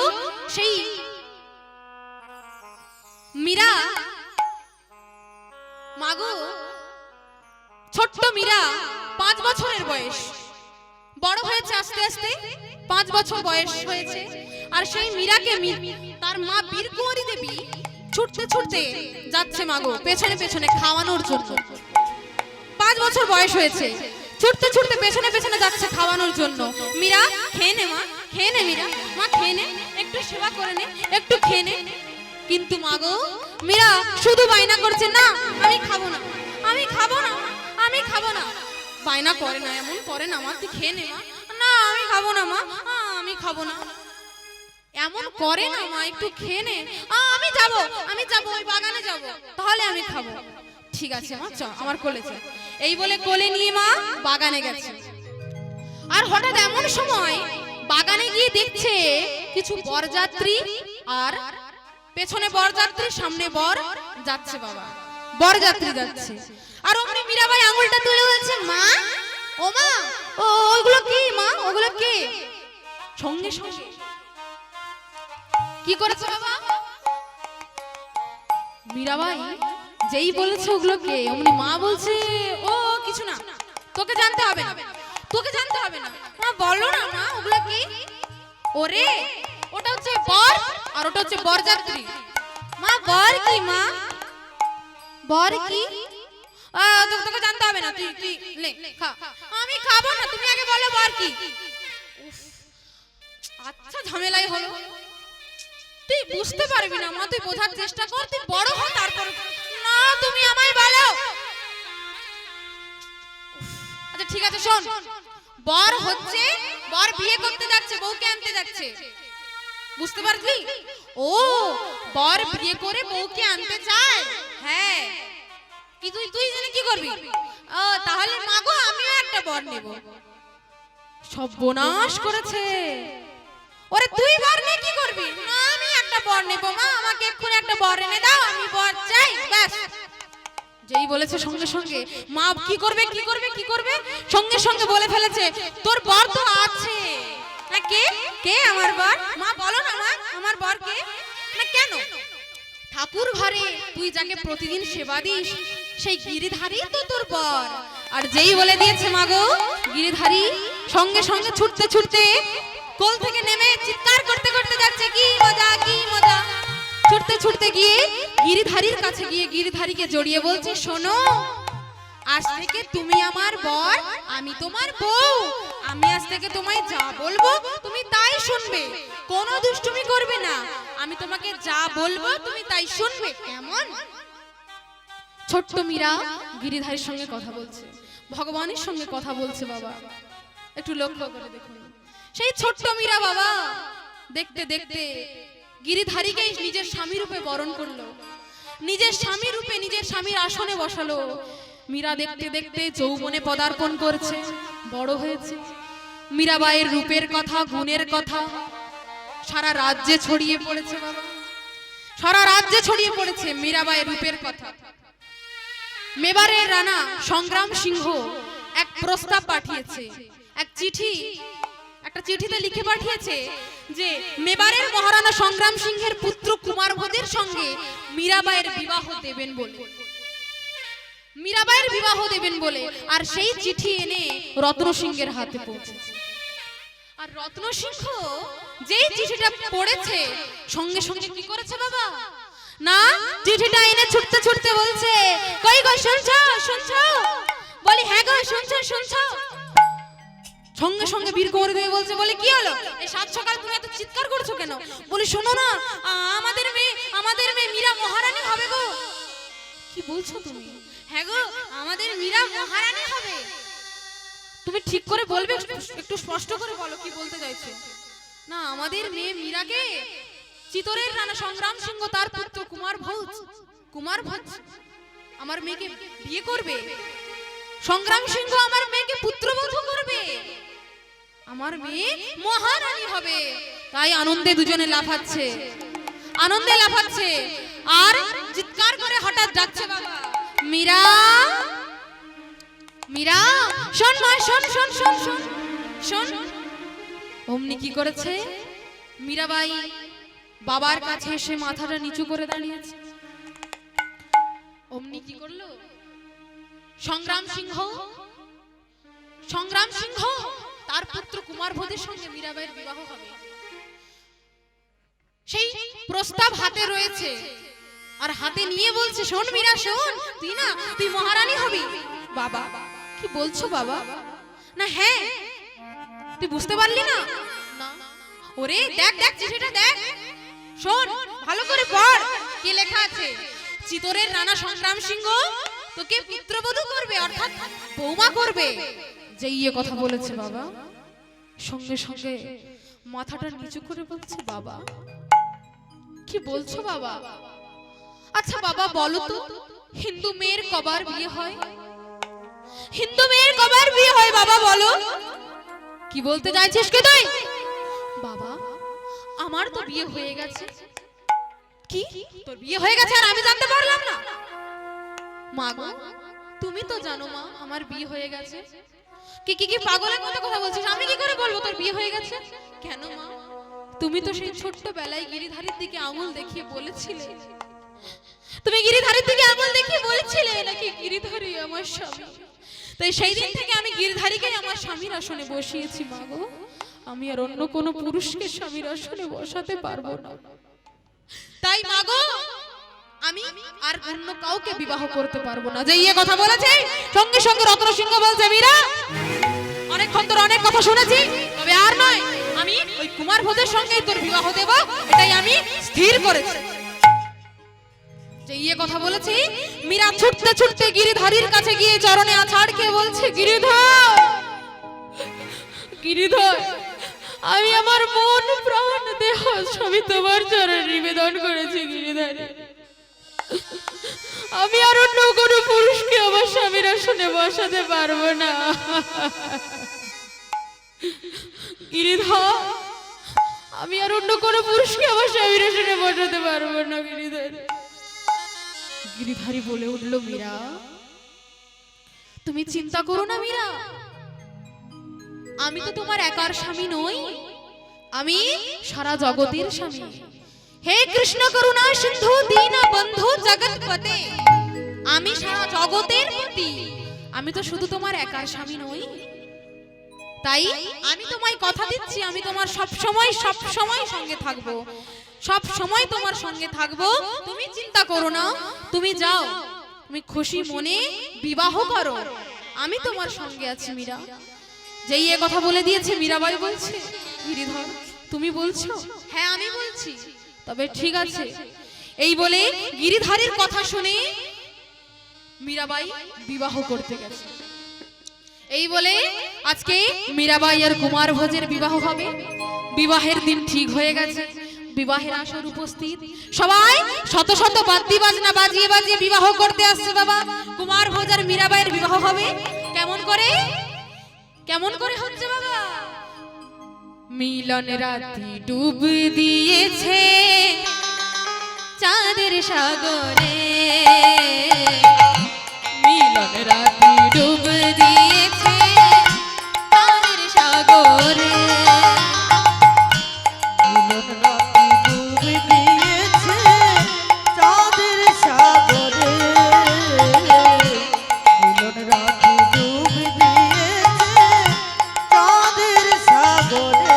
সেই মীরা মাগো, ছোট্ট মীরা 5 বছরের বয়স, বড় হয়েছে আস্তে আস্তে, 5 বছর বয়স হয়েছে। আর সেই মীরাকে তার মা বীরকুঁওয়ারী দেবী ছুটতে ছুটতে যাচ্ছে মাগো পেছনে পেছনে খাওয়ানোর জন্য। 5 বছর বয়স হয়েছে, ছুটতে ছুটতে পেছনে পেছনে যাচ্ছে খাওয়ানোর জন্য। মীরা, খেয়ে নে মা, খেয়ে নে মীরা, মা খেয়ে নে, একটু সেবা করে নে, একটু খেয়ে নে। কিন্তু মাগো, মীরা শুধু বায়না করছে, না আমি খাবো না, আমি খাবো না, আমি খাবো না। বায়না করে না, এমন করে না, মা তুই খেয়ে নে মা, না আমি খাবো না মা, আমি খাবো না, এমন করে না মা, একটু খেয়ে নে, আমি যাব, ওই বাগানে যাব, তাহলে আমি খাবো। ঠিক আছে মা, চ আমার কোলে চল। এই বলে কোলে নিয়ে মা বাগানে গেছে। আর হঠাৎ এমন সময় বাগানে গিয়ে দেখছে কিছু বরযাত্রী, আর পেছনে বরযাত্রী, সামনে বর যাচ্ছে। বাবা, বরযাত্রী যাচ্ছে। আর ওখানে মীরাবাই আঙুলটা তুলে বলছে, মা, ও মা, ওগুলো কি মা, ওগুলো কি? সঙ্গে সঙ্গে কি করেছে বাবা? মীরাবাই যেই বলেছে ওগুলো কে, অমনি মা বলছে, ও কিছু না, তোকে জানতে হবে না, তোকে জানতে হবে না। মা বলো না মা, ওগুলো কি? ওরে, ওটা হচ্ছে বর আর ওটা হচ্ছে বরযাত্রী। মা বর কি মা? বর কি? তোকে জানতে হবে না, তুই তুই লে খা। আমি খাবো না, তুমি আগে বলো বর কি? উফ, আচ্ছা ঝামেলাই হলো। তুই বুঝতে পারবি না মা, তুই বোঝার চেষ্টা কর, তুই বড় হ তারপর। না তুমি আমায় বলো। আচ্ছা ঠিক আছে শোন, বর হচ্ছে, বর বিয়ে করতে যাচ্ছে, বউকে আনতে যাচ্ছে, বুঝতে পারলি? ও বর বিয়ে করে বউকে আনতে চায়, হ্যাঁ। কি তুই তুই জেনে কি করবি? ও তাহলে মাগো আমিও একটা বর নেব। সর্বনাশ করেছে। ওরে তুই বর নিয়ে কি করবি? না আমি একটা বর নেব মা, আমাকে এক্ষুনি একটা বর এনে দাও, আমি বর চাই, ব্যাস। যেই বলেছে সঙ্গে সঙ্গে মা কি করবে কি করবে কি করবে সঙ্গে সঙ্গে বলে ফেলেছে, তোর বর তো আছে না। কে কে আমার বর? মা বলো না মা, আমার বর কে? না কেন? ঠাকুর ঘরে তুই যাকে প্রতিদিন সেবা দিস সেই গিরিধারী তো তোর বর। আর যেই বলে দিয়েছে মা গো গিরিধারী, সঙ্গে সঙ্গে ছুটতে ছুটতে কোল থেকে নেমে চিৎকার করতে করতে যাচ্ছে, কি মজা কি মজা। ছুটতে ছুটতে গিয়ে গিরিধারীর কাছে গিয়ে গিরিধারীকে জড়িয়ে বলছে, শোনো আজ থেকে তুমি আমার বর, আমি তোমার বউ। আমি আজ থেকে তোমায় যা বলবো তুমি তাই শুনবে, কোনো দুষ্টুমি করবে না। আমি তোমাকে যা বলবো তুমি তাই শুনবে, কেমন? ছোট্ট মীরা গিরিধারীর সঙ্গে কথা বলছে, ভগবানের সঙ্গে কথা বলছে। বাবা একটু লক্ষ্য করে দেখুন, সেই ছোট্ট মীরা বাবা দেখতে দেখতে গিরিধারীকে নিজের স্বামী রূপে বরণ করলো, নিজের স্বামী রূপে নিজের স্বামীর আসনে বসালো। মীরা দেখতে দেখতে যৌবনে পদার্পণ করছে, বড় হয়েছে। মীরাবাইয়ের রূপের কথা, গুণের কথা সারা রাজ্যে ছড়িয়ে পড়েছে বাবা, সারা রাজ্যে ছড়িয়ে পড়েছে মীরাবাইয়ের রূপের কথা। মেবারের রানা সংগ্রাম সিংহ এক প্রস্তাব পাঠিয়েছে, এক চিঠি, একটা চিঠিতে লিখে পাঠিয়েছে যে মেবারের মহারানা সংগ্রাম সিংহের পুত্র কুমারভোজের সঙ্গে মীরাবাইয়ের বিবাহ দেবেন বলে, মীরাবাইয়ের বিবাহ দেবেন বলে। আর সেই চিঠি এনে রত্ন সিংহের হাতে পৌঁছেছে। আর রত্ন সিংহ যেই চিঠিটা পড়েছে সঙ্গে সঙ্গে কি করেছে বাবা? না চিঠিটা এনে ছুটতে ছুটতে বলছে, কই গো শুনছো শুনছো? বলি হ্যাঁ গো শুনছো শুনছো। সঙ্গে সঙ্গে বীর কুমার দেবী বলছে, বলে কি হলো এই সাত সকাল তুমি এত চিৎকার করছো কেন? বলি শোনো না, আমাদের মেয়ে মীরা মহারানী হবে গো। কি বলছো তুমি? হ্যাঁ গো আমাদের মীরা মহারানী হবে। তুমি ঠিক করে বলবে, একটু স্পষ্ট করে বলো কি বলতে চাইছো। না আমাদের মেয়ে মীরাকে চিতরের রানা সংগ্রাম সিংহ তার পুত্র কুমারভোজ আমার মেয়েকে বিয়ে করবে। সংগ্রাম সিংহ আমার মেয়েকে পুত্রবধূ করবে, আমার মেয়ে মহারানী হবে। তাই আনন্দে দুজনে লাফাচ্ছে, আনন্দে লাফাচ্ছে আর চিৎকার করে হঠাৎ ডাকছে বাবা, মীরা মীরা শোন মা, শোন শোন শোন শোন শোন। অমনি কি করেছে মীরাবাই বাবার কাছে এসে মাথাটা নিচু করে দাঁড়িয়েছে। অমনি কি করলো সংগ্রাম সিংহ তার পুত্র কুমারভোজের সঙ্গে মীরাবাইয়ের বিবাহ হবে, সেই প্রস্তাব হাতে রয়েছে। আর হাতে নিয়ে বলছে, শোন মীরা শোন, তুই মহারানী হবি। বাবা কি বলছো বাবা? না হ্যাঁ তুই বুঝতে পারলি না? ওরে দেখ দেখ চিঠিটা দেখ, শোন ভালো করে পড় কি লেখা আছে। চিতরের রানা সংগ্রাম সিংহ তোকে পুত্রবধূ করবে, অর্থাৎ বৌমা করবে। যে ইয়ে কথা বলেছে বাবা সঙ্গে সঙ্গে মাথাটা নিচু করে বলছে, বাবা কি বলছো বাবা? আচ্ছা বাবা বলো তো, হিন্দু মেয়ের কবার বিয়ে হয়? হিন্দু মেয়ের কবার বিয়ে হয় বাবা বলো? কি বলতে চাইছিস কে তুই? বাবা আমার তো বিয়ে হয়ে গেছে। কি তোর বিয়ে হয়ে গেছে আর আমি জানতে পারলাম না? মা গো তুমি তো জানো মা আমার বিয়ে হয়ে গেছে। কি কি কি পাগলের মতো কথা বলছিস, আমি কি করে বলবো তোর বিয়ে হয়ে গেছে? কেন মা তুমি তো সেই ছোট্ট বেলায় গিরিধারীর দিকে আঙুল দেখিয়ে বলেছিলে, তুমি গিরিধারীর দিকে আঙুল দেখিয়ে বলেছিলে নাকি গিরিধারী আমার স্বামী। তাই সেই দিন থেকে আমি গিরিধারীকে আমার স্বামীর আসনে বসিয়েছি মা গো, আমি আর অন্য কোনো পুরুষকে স্বামীর আসনে বসাতে পারবো না। তাই মা গো আমি আর অন্য কাউকে বিবাহ করতে পারবো না। যে ইয়ে কথা বলেছে সঙ্গে সঙ্গে রত্ন সিংহ বলছে মীরা অনেকক্ষণ তোর অনেক কথা শুনেছি, তবে আর নয়, আমি ওই কুমার ভোজের সঙ্গেই তোর বিবাহ দেব, এটাই আমি স্থির করেছি। যে ইয়ে কথা বলেছি মীরা ছুটতে ছুটতে গিরিধারীর কাছে গিয়ে চরণে আছাড় খেয়ে বলছে গিরিধর, গিরিধর, আমি আমার মন প্রাণ দেহ সবই তোমার চরণে নিবেদন করেছি গিরিধর। আমি আর অন্য কোনো পুরুষকে আমার স্বামীর আসনে বসাতে পারবো না। গিরিধর, আমি আর অন্য কোনো পুরুষকে আমার স্বামীর আসনে বসাতে পারবো না গিরিধর। গিরিধারী বলে উঠল মীরা, তুমি চিন্তা করো না মীরা, আমি তো তোমার একার স্বামী নই, আমি সারা জগতের স্বামী। হে কৃষ্ণ করুণা সিন্ধু দীন বন্ধু জগৎপতে, আমি সারা জগতের পতি, আমি তো শুধু তোমার একার স্বামী নই। তাই আমি তোমায় কথা দিচ্ছি, আমি তোমার সব সময় সঙ্গে থাকবো, সব সময় তোমার সঙ্গে থাকবো। তুমি চিন্তা করো না, তুমি যাও, তুমি খুশি মনে বিবাহ করো, আমি তোমার সঙ্গে আছি মীরা। যেই এ কথা বলে দিয়েছে মীরাবাই বলছে গিরিধর তুমি বলছো? হ্যাঁ আমি বলছি। তবে ঠিক আছে। এই বলে গিরিধারীর কথা শুনে মীরাবাই বিবাহ করতে গেছে। এই বলে আজকে মীরাবাই আর কুমার ভোজের বিবাহ হবে। বিবাহের দিন ঠিক হয়ে গেছে, বিবাহের আসর উপস্থিত, সবাই শত শত বাদ্যি বাজনা বাজিয়ে বাজিয়ে বিবাহ করতে আসছে। বাবা কুমার ভোজ আর মীরাবাইয়ের বিবাহ হবে কেমন করে, কেমন করে হচ্ছে বাবা? মিলন রাতি ডুব দিয়েছে চাঁদের সাগরে, মিলন রাতি ডুব দিয়েছে চাঁদের সাগরে,
মিলন রাতি ডুব দিয়েছে চাঁদের সাগরে, মিলন রাতি ডুব দিয়েছে চাঁদের সাগরে,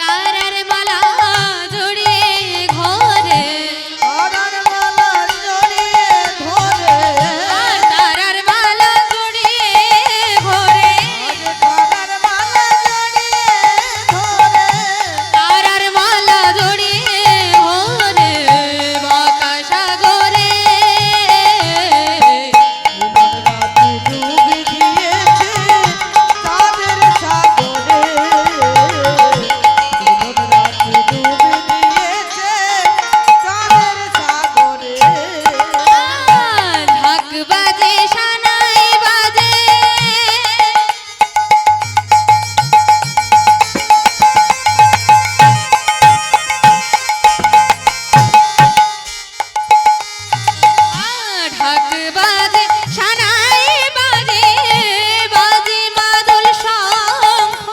তারার মালা জড়িয়ে ঘরে,
তারার মালা জড়িয়ে ধরে,
তারার মালা জড়িয়ে ঘরে,
তারার মালা জড়িয়ে ধরে,
তারার মালা জড়িয়ে ঘরে, বাঁকা সাগরে,
মিলন রাতি ডুব দিয়েছে চাঁদের সাগরে, মিলন রাতি ডুব দিয়েছে চাঁদের সাগরে,
ঢাক বাজে সানাই বাজে, ঢাক বাজে সানাই বাজে, বাজে মাদল শঙ্খ,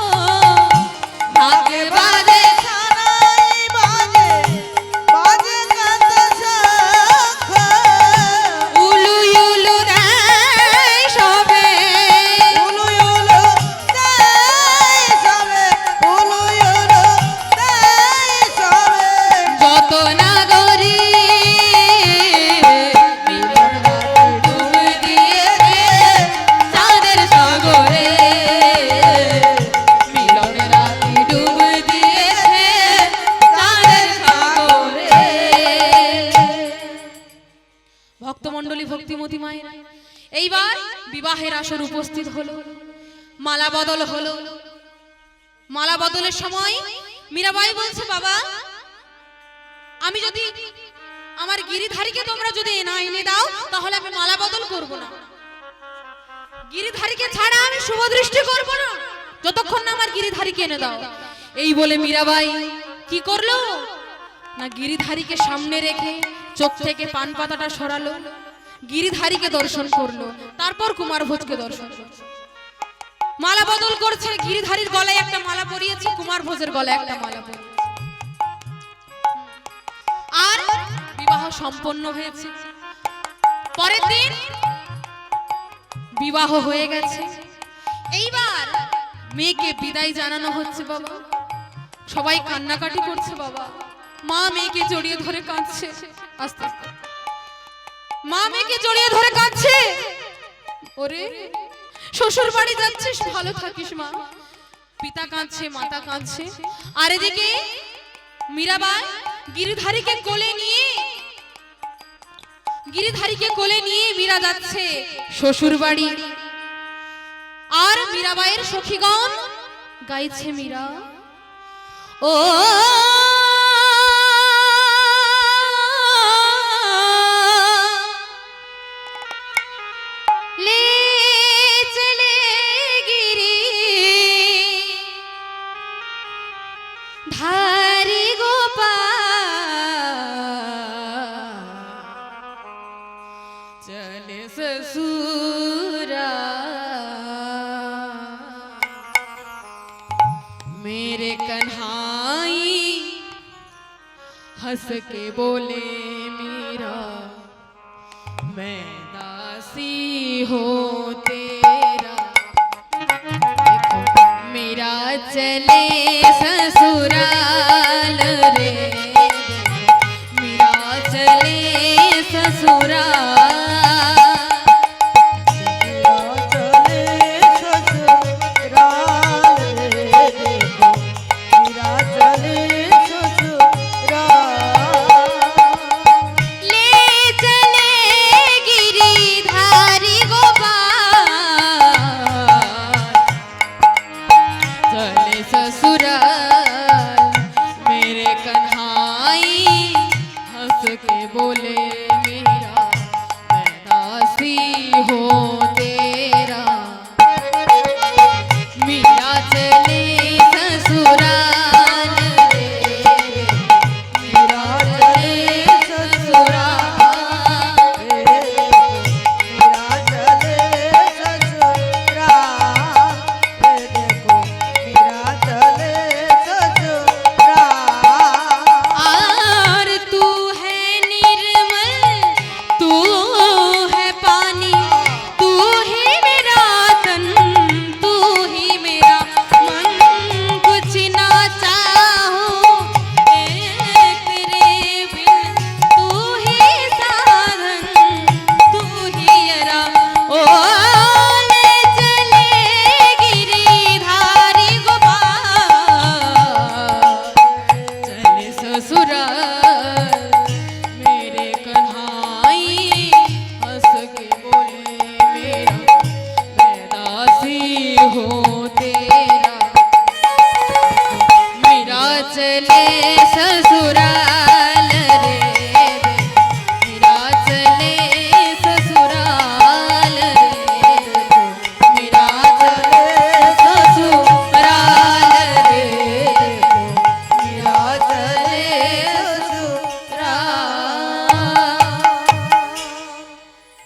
ঢাক বাজে
সানাই বাজে, বাজে কান্ত শঙ্খ,
উলু উলু দেয় সবে,
উলু উলু দেয় সবে, উলু উলু দেয় সবে,
যত নাগরী মিলন রাতি ডুব দিয়েছে চাঁদের সাগরে, মিলন রাতি ডুব দিয়েছে চাঁদের সাগরে। ভক্তমণ্ডলী ভক্তিমতী মায়ের এইবার বিবাহের আসর উপস্থিত হলো, মালা বদল হলো। মালা বদলের সময় মীরাবাই বলছে বাবা আমি যদি আমার গিরিধারীকে তোমরা যদি না এনে দাও তাহলে আমি মালা বদল করব না, গিরিধারীকে ছাড়া আমি শুভ দৃষ্টি করব না যতক্ষণ না আমার গিরিধারীকে এনে দাও। এই বলে মীরাবাই কি করলো না গিরিধারীকে সামনে রেখে চোখ থেকে পান পাতাটা সরালো, গিরিধারীকে দর্শন করলো, তারপর কুমার ভোজকে দর্শন করলো। মালা বদল করছে, গিরিধারীর গলায় একটা মালা পরিয়েছে, কুমার ভোজের গলায় একটা মালা পরিয়েছে। আর বিবাহ সম্পন্ন হয়েছে। পরের দিন বিবাহ হয়ে গেছে। এইবার মেয়েকে বিদায় জানানো হচ্ছে বাবা, সবাই কান্নাকাটি করছে বাবা। মা মেয়েকে জড়িয়ে ধরে কাঁদছে। আস্তে আস্তে মা মেয়েকে জড়িয়ে ধরে কাঁদছে। ওরে শ্বশুর বাড়ি যাচ্ছিস, ভালো থাকিস মা। পিতা কাঁদছে, মাতা কাঁদছে। আর এদিকে মীরাবাই গিরিধারীকে কোলে নিয়ে মীরা যাচ্ছে শ্বশুর বাড়ি। আর মীরাবাইয়ের সখীগণ গাইছে মীরা ও ले चले गिरी धारी गोपाल चले ससुरा मेरे कन्हाई हंस के बोले मीरा मैं दासी हो तेरा। देखो मेरा चले ससुराल रे, मेरा चले ससुराल।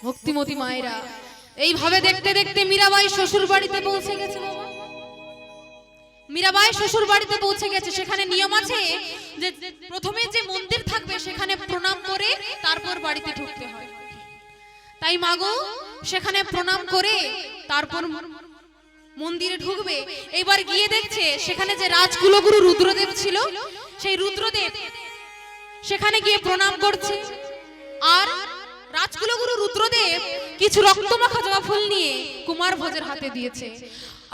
ভক্তিমতী মায়েরা এইভাবে দেখতে দেখতে মীরাবাই শ্বশুর বাড়িতে পৌঁছে গেছে। বাবা মীরাবাই শ্বশুর বাড়িতে পৌঁছে গেছে। সেখানে নিয়ম আছে যে প্রথমে যে মন্দির থাকবে সেখানে প্রণাম করে তারপর বাড়িতে ঢুকতে হয়। তাই মাগো সেখানে প্রণাম করে তারপর মন্দিরে ঢুকবে। এবার গিয়ে দেখছে সেখানে যে রাজকুলগুরু রুদ্রদেব ছিল, সেই রুদ্রদেব সেখানে গিয়ে প্রণাম করছে। আর রাজকুলগুরু রুদ্রদেব কিছু রক্তমাখা জবা ফুল নিয়ে কুমার ভোজের হাতে দিয়েছে।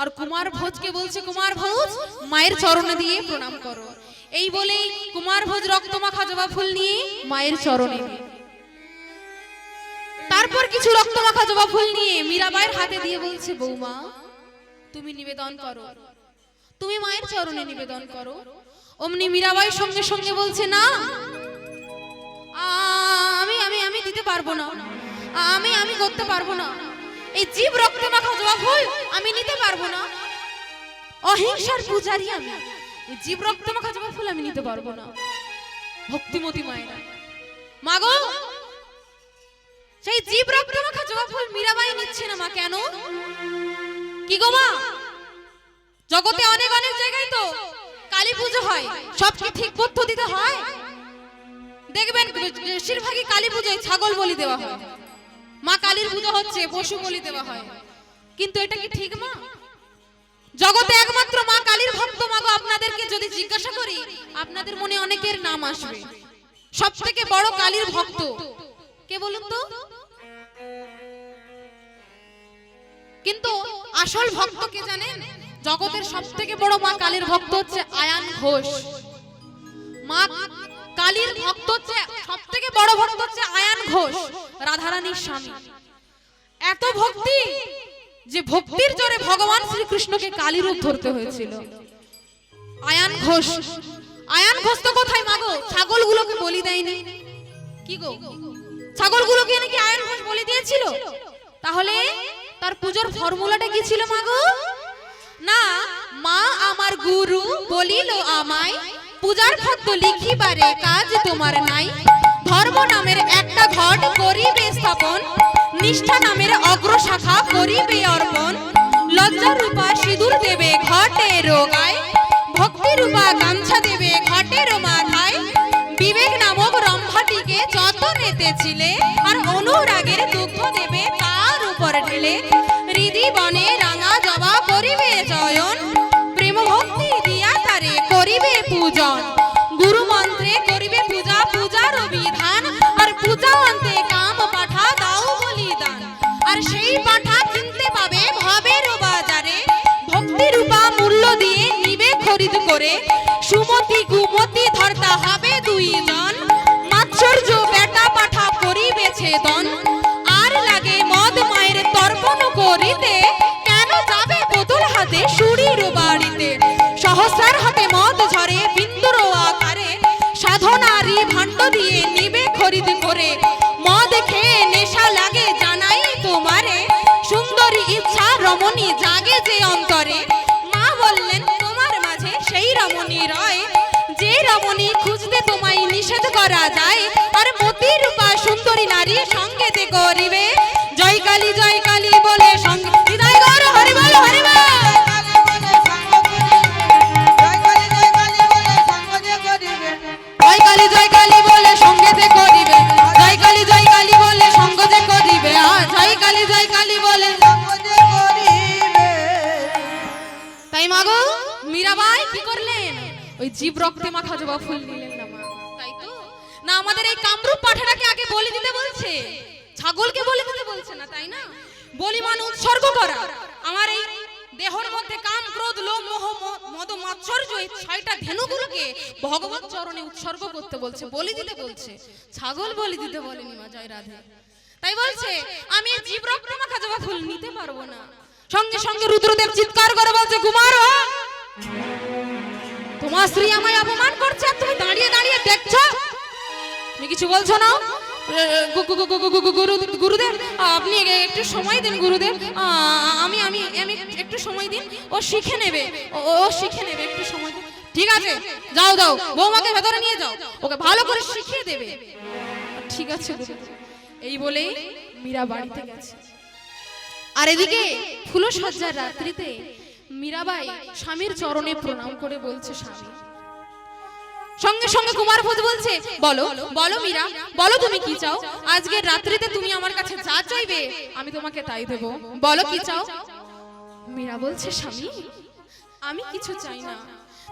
আর কুমার ভোজকে বলছে, কুমার ভোজ মায়ের চরণে দিয়ে প্রণাম করো। এই বলেই কুমার ভোজ রক্তমাখা জবা ফুল নিয়ে মায়ের চরণে দিয়ে, তারপর কিছু রক্তমাখা জবা ফুল নিয়ে মীরাবাইয়ের হাতে দিয়ে বলছে, বৌমা তুমি নিবেদন করো, তুমি মায়ের চরণে নিবেদন করো। অমনি মীরাবাই সঙ্গে সঙ্গে বলছে, না আমি আমি আমি দিতে পারবো না, আমি করতে পারবো না। এই জীব রক্তমাখা জবা ফুল আমি নিতে পারবো না। অহিংসার পূজারী আমি, এই জীব রক্তমাখা জবা ফুল আমি নিতে পারবো না। ভক্তিমতী মায়েরা, মাগো সেই জীব রক্তমাখা জবা ফুল মীরাবাই নিচ্ছে না। মা কেন? কি গো মা, জগতে অনেক অনেক জায়গায় তো কালী পুজো হয়, সবকে ঠিক পদ্ধতিতে হয়। দেখবেন বেশিরভাগই কালী পুজোয় ছাগল বলি দেওয়া হয়। মা কালীর পুজো হচ্ছে, পশু বলি দেওয়া হয়। কিন্তু এটা কি ঠিক মা? জগতে একমাত্র মা কালীর ভক্ত মাগো আপনাদেরকে যদি জিজ্ঞাসা করি আপনাদের মনে অনেকের নাম আসবে। সবথেকে বড় কালীর ভক্ত কে বলুন তো? কিন্তু আসল ভক্ত কে জানেন? জগতের সবথেকে বড় মা কালীর ভক্ত হচ্ছে আয়ান ঘোষ। মা কালীর ভক্ত হচ্ছে সবথেকে বড় ভক্ত হচ্ছে আয়ান ঘোষ, রাধারানীর স্বামী। এত ভক্তি যে ভক্তির জোরে ভগবান শ্রীকৃষ্ণকে কালী রূপ ধরতে হয়েছিল। আয়ান ঘোষ, আয়ান ঘোষ তো কোথায় মাগো? ছাগলগুলোকে বলি দেয়নি কি গো? ছাগলগুলোকে নাকি আয়ান ঘোষ বলি দিয়েছিল। তাহলে তার পূজার ফর্মুলাটা কি ছিল মাগো? না, মা আমার গুরু বলিল আমায়, পূজার খাদ্য লিখিবারে কাজ তোমার নাই। ধর্ম নামের একটা ঘট করিবে স্থাপন, নিষ্ঠা নামের অগ্রশাখা করিবে অর্পণ। লজ্জা রূপা সিঁদুর দেবে ঘটের গায়, ভক্তি রূপা গামছা দেবে ঘটের মাথায়। বিবেক নামক রম্ভাটিকে যতনেতে ছিলে, আর অনুরাগের দুগ্ধ দেবে তার উপর ঢেলে। হৃদি বনে রাঙা জবা করিবে চয়ন, প্রেম ভক্তি দিয়া তারে করিবে পূজন। গুরু মন্ত্রে করিবে পূজা, পূজার বিধান, আর পূজা অন্তে কাম পাঠা দাও বলিদান। আর সেই পাঠা কিনতে পাবে ভবের বাজারে, ভক্তি রূপা মূল্য দিয়ে নিবে খরিদ করে। সুমতি কুমতি ধরতা হবে দুইজন, মাৎসর্য বেটা পাঠা করিবে ছেদন। আর লাগে মদ মায়ের তর্পণ করিতে, কেন যাবে বোতল হাতে সুরির বাড়িতে। সহস্রার হাতে মদ ঝরে বিন্দুর আকারে, সাধনারি ভাণ্ড দিয়ে নিবে খরিদ করে। মদ খেয়ে নেশা লাগে জানাই তোমারে, সুন্দরী ইচ্ছা রমণী জাগে যে অন্তরে। মা বললেন তোমার মাঝে সেই রমণী রয়, যে রমণী খুঁজতে তোমায় নিষেধ করা যায়। আর মতি রূপা সুন্দরী নারী সঙ্গেতে করিবে, জয় কালী বলে সঙ্গে হৃদয় গৌর হরি বল হরি বল। জয় কালী বলে সঙ্গেতে করিবে, জয় কালী বলে সঙ্গ যে করিবে। জয় কালী বলে। তাই মাগো মীরাবাই কি করলেন? ওই জীব রক্তে মাখা জবা ফুল নিলেন না মা, তাই তো? না আমাদের এই কামরূপ পাঠাটাকে আগে বলি দিতে বলছে, ছাগলকে বলি দিতে বলছে না, তাই না? বলি মানে উৎসর্গ করা। আমার এই দেহের মধ্যে কাম ক্রোধ লোভ মোহ মদ মাৎসর্য এই ছয়টা ধেনুগুলোকে ভগবত চরণে উৎসর্গ করতে বলছে, বলি দিতে বলছে। ছাগল বলি দিতে বলেনি মা, জয় রাধে। তাই বলছে আমি এই জীব রক্তে মাখা জবা ফুল নিতে পারবো না। সঙ্গে সঙ্গে রুদ্রদেব চিৎকার করে বলছে কুমার, তোমার স্ত্রী আমায় অপমান করছে, আর তুমি দাঁড়িয়ে দাঁড়িয়ে দেখছো, তুমি কিছু বলছো না? গুরুদেব আপনি একটু সময় দিন গুরুদেব, আমি আমি আমি একটু সময় দিন, ও শিখে নেবে, ও শিখে নেবে, একটু সময় দিন। ঠিক আছে যাও যাও, বৌমাকে ভেতরে নিয়ে যাও, ওকে ভালো করে শিখিয়ে দেবে। ঠিক আছে এই বলেই মীরা বাড়িতে গেছে। আর এদিকে ফুলসজ্জার রাত্রিতে মীরাবাই স্বামীর চরণে প্রণাম করে বলছে স্বামী। সঙ্গে সঙ্গে কুমার ভোজ বলছে বলো বলো মীরা, বলো তুমি কি চাও? আজকের রাত্রিতে তুমি আমার কাছে যা চাইবে আমি তোমাকে তাই দেব, বলো কি চাও? মীরা বলছে স্বামী আমি কিছু চাই না,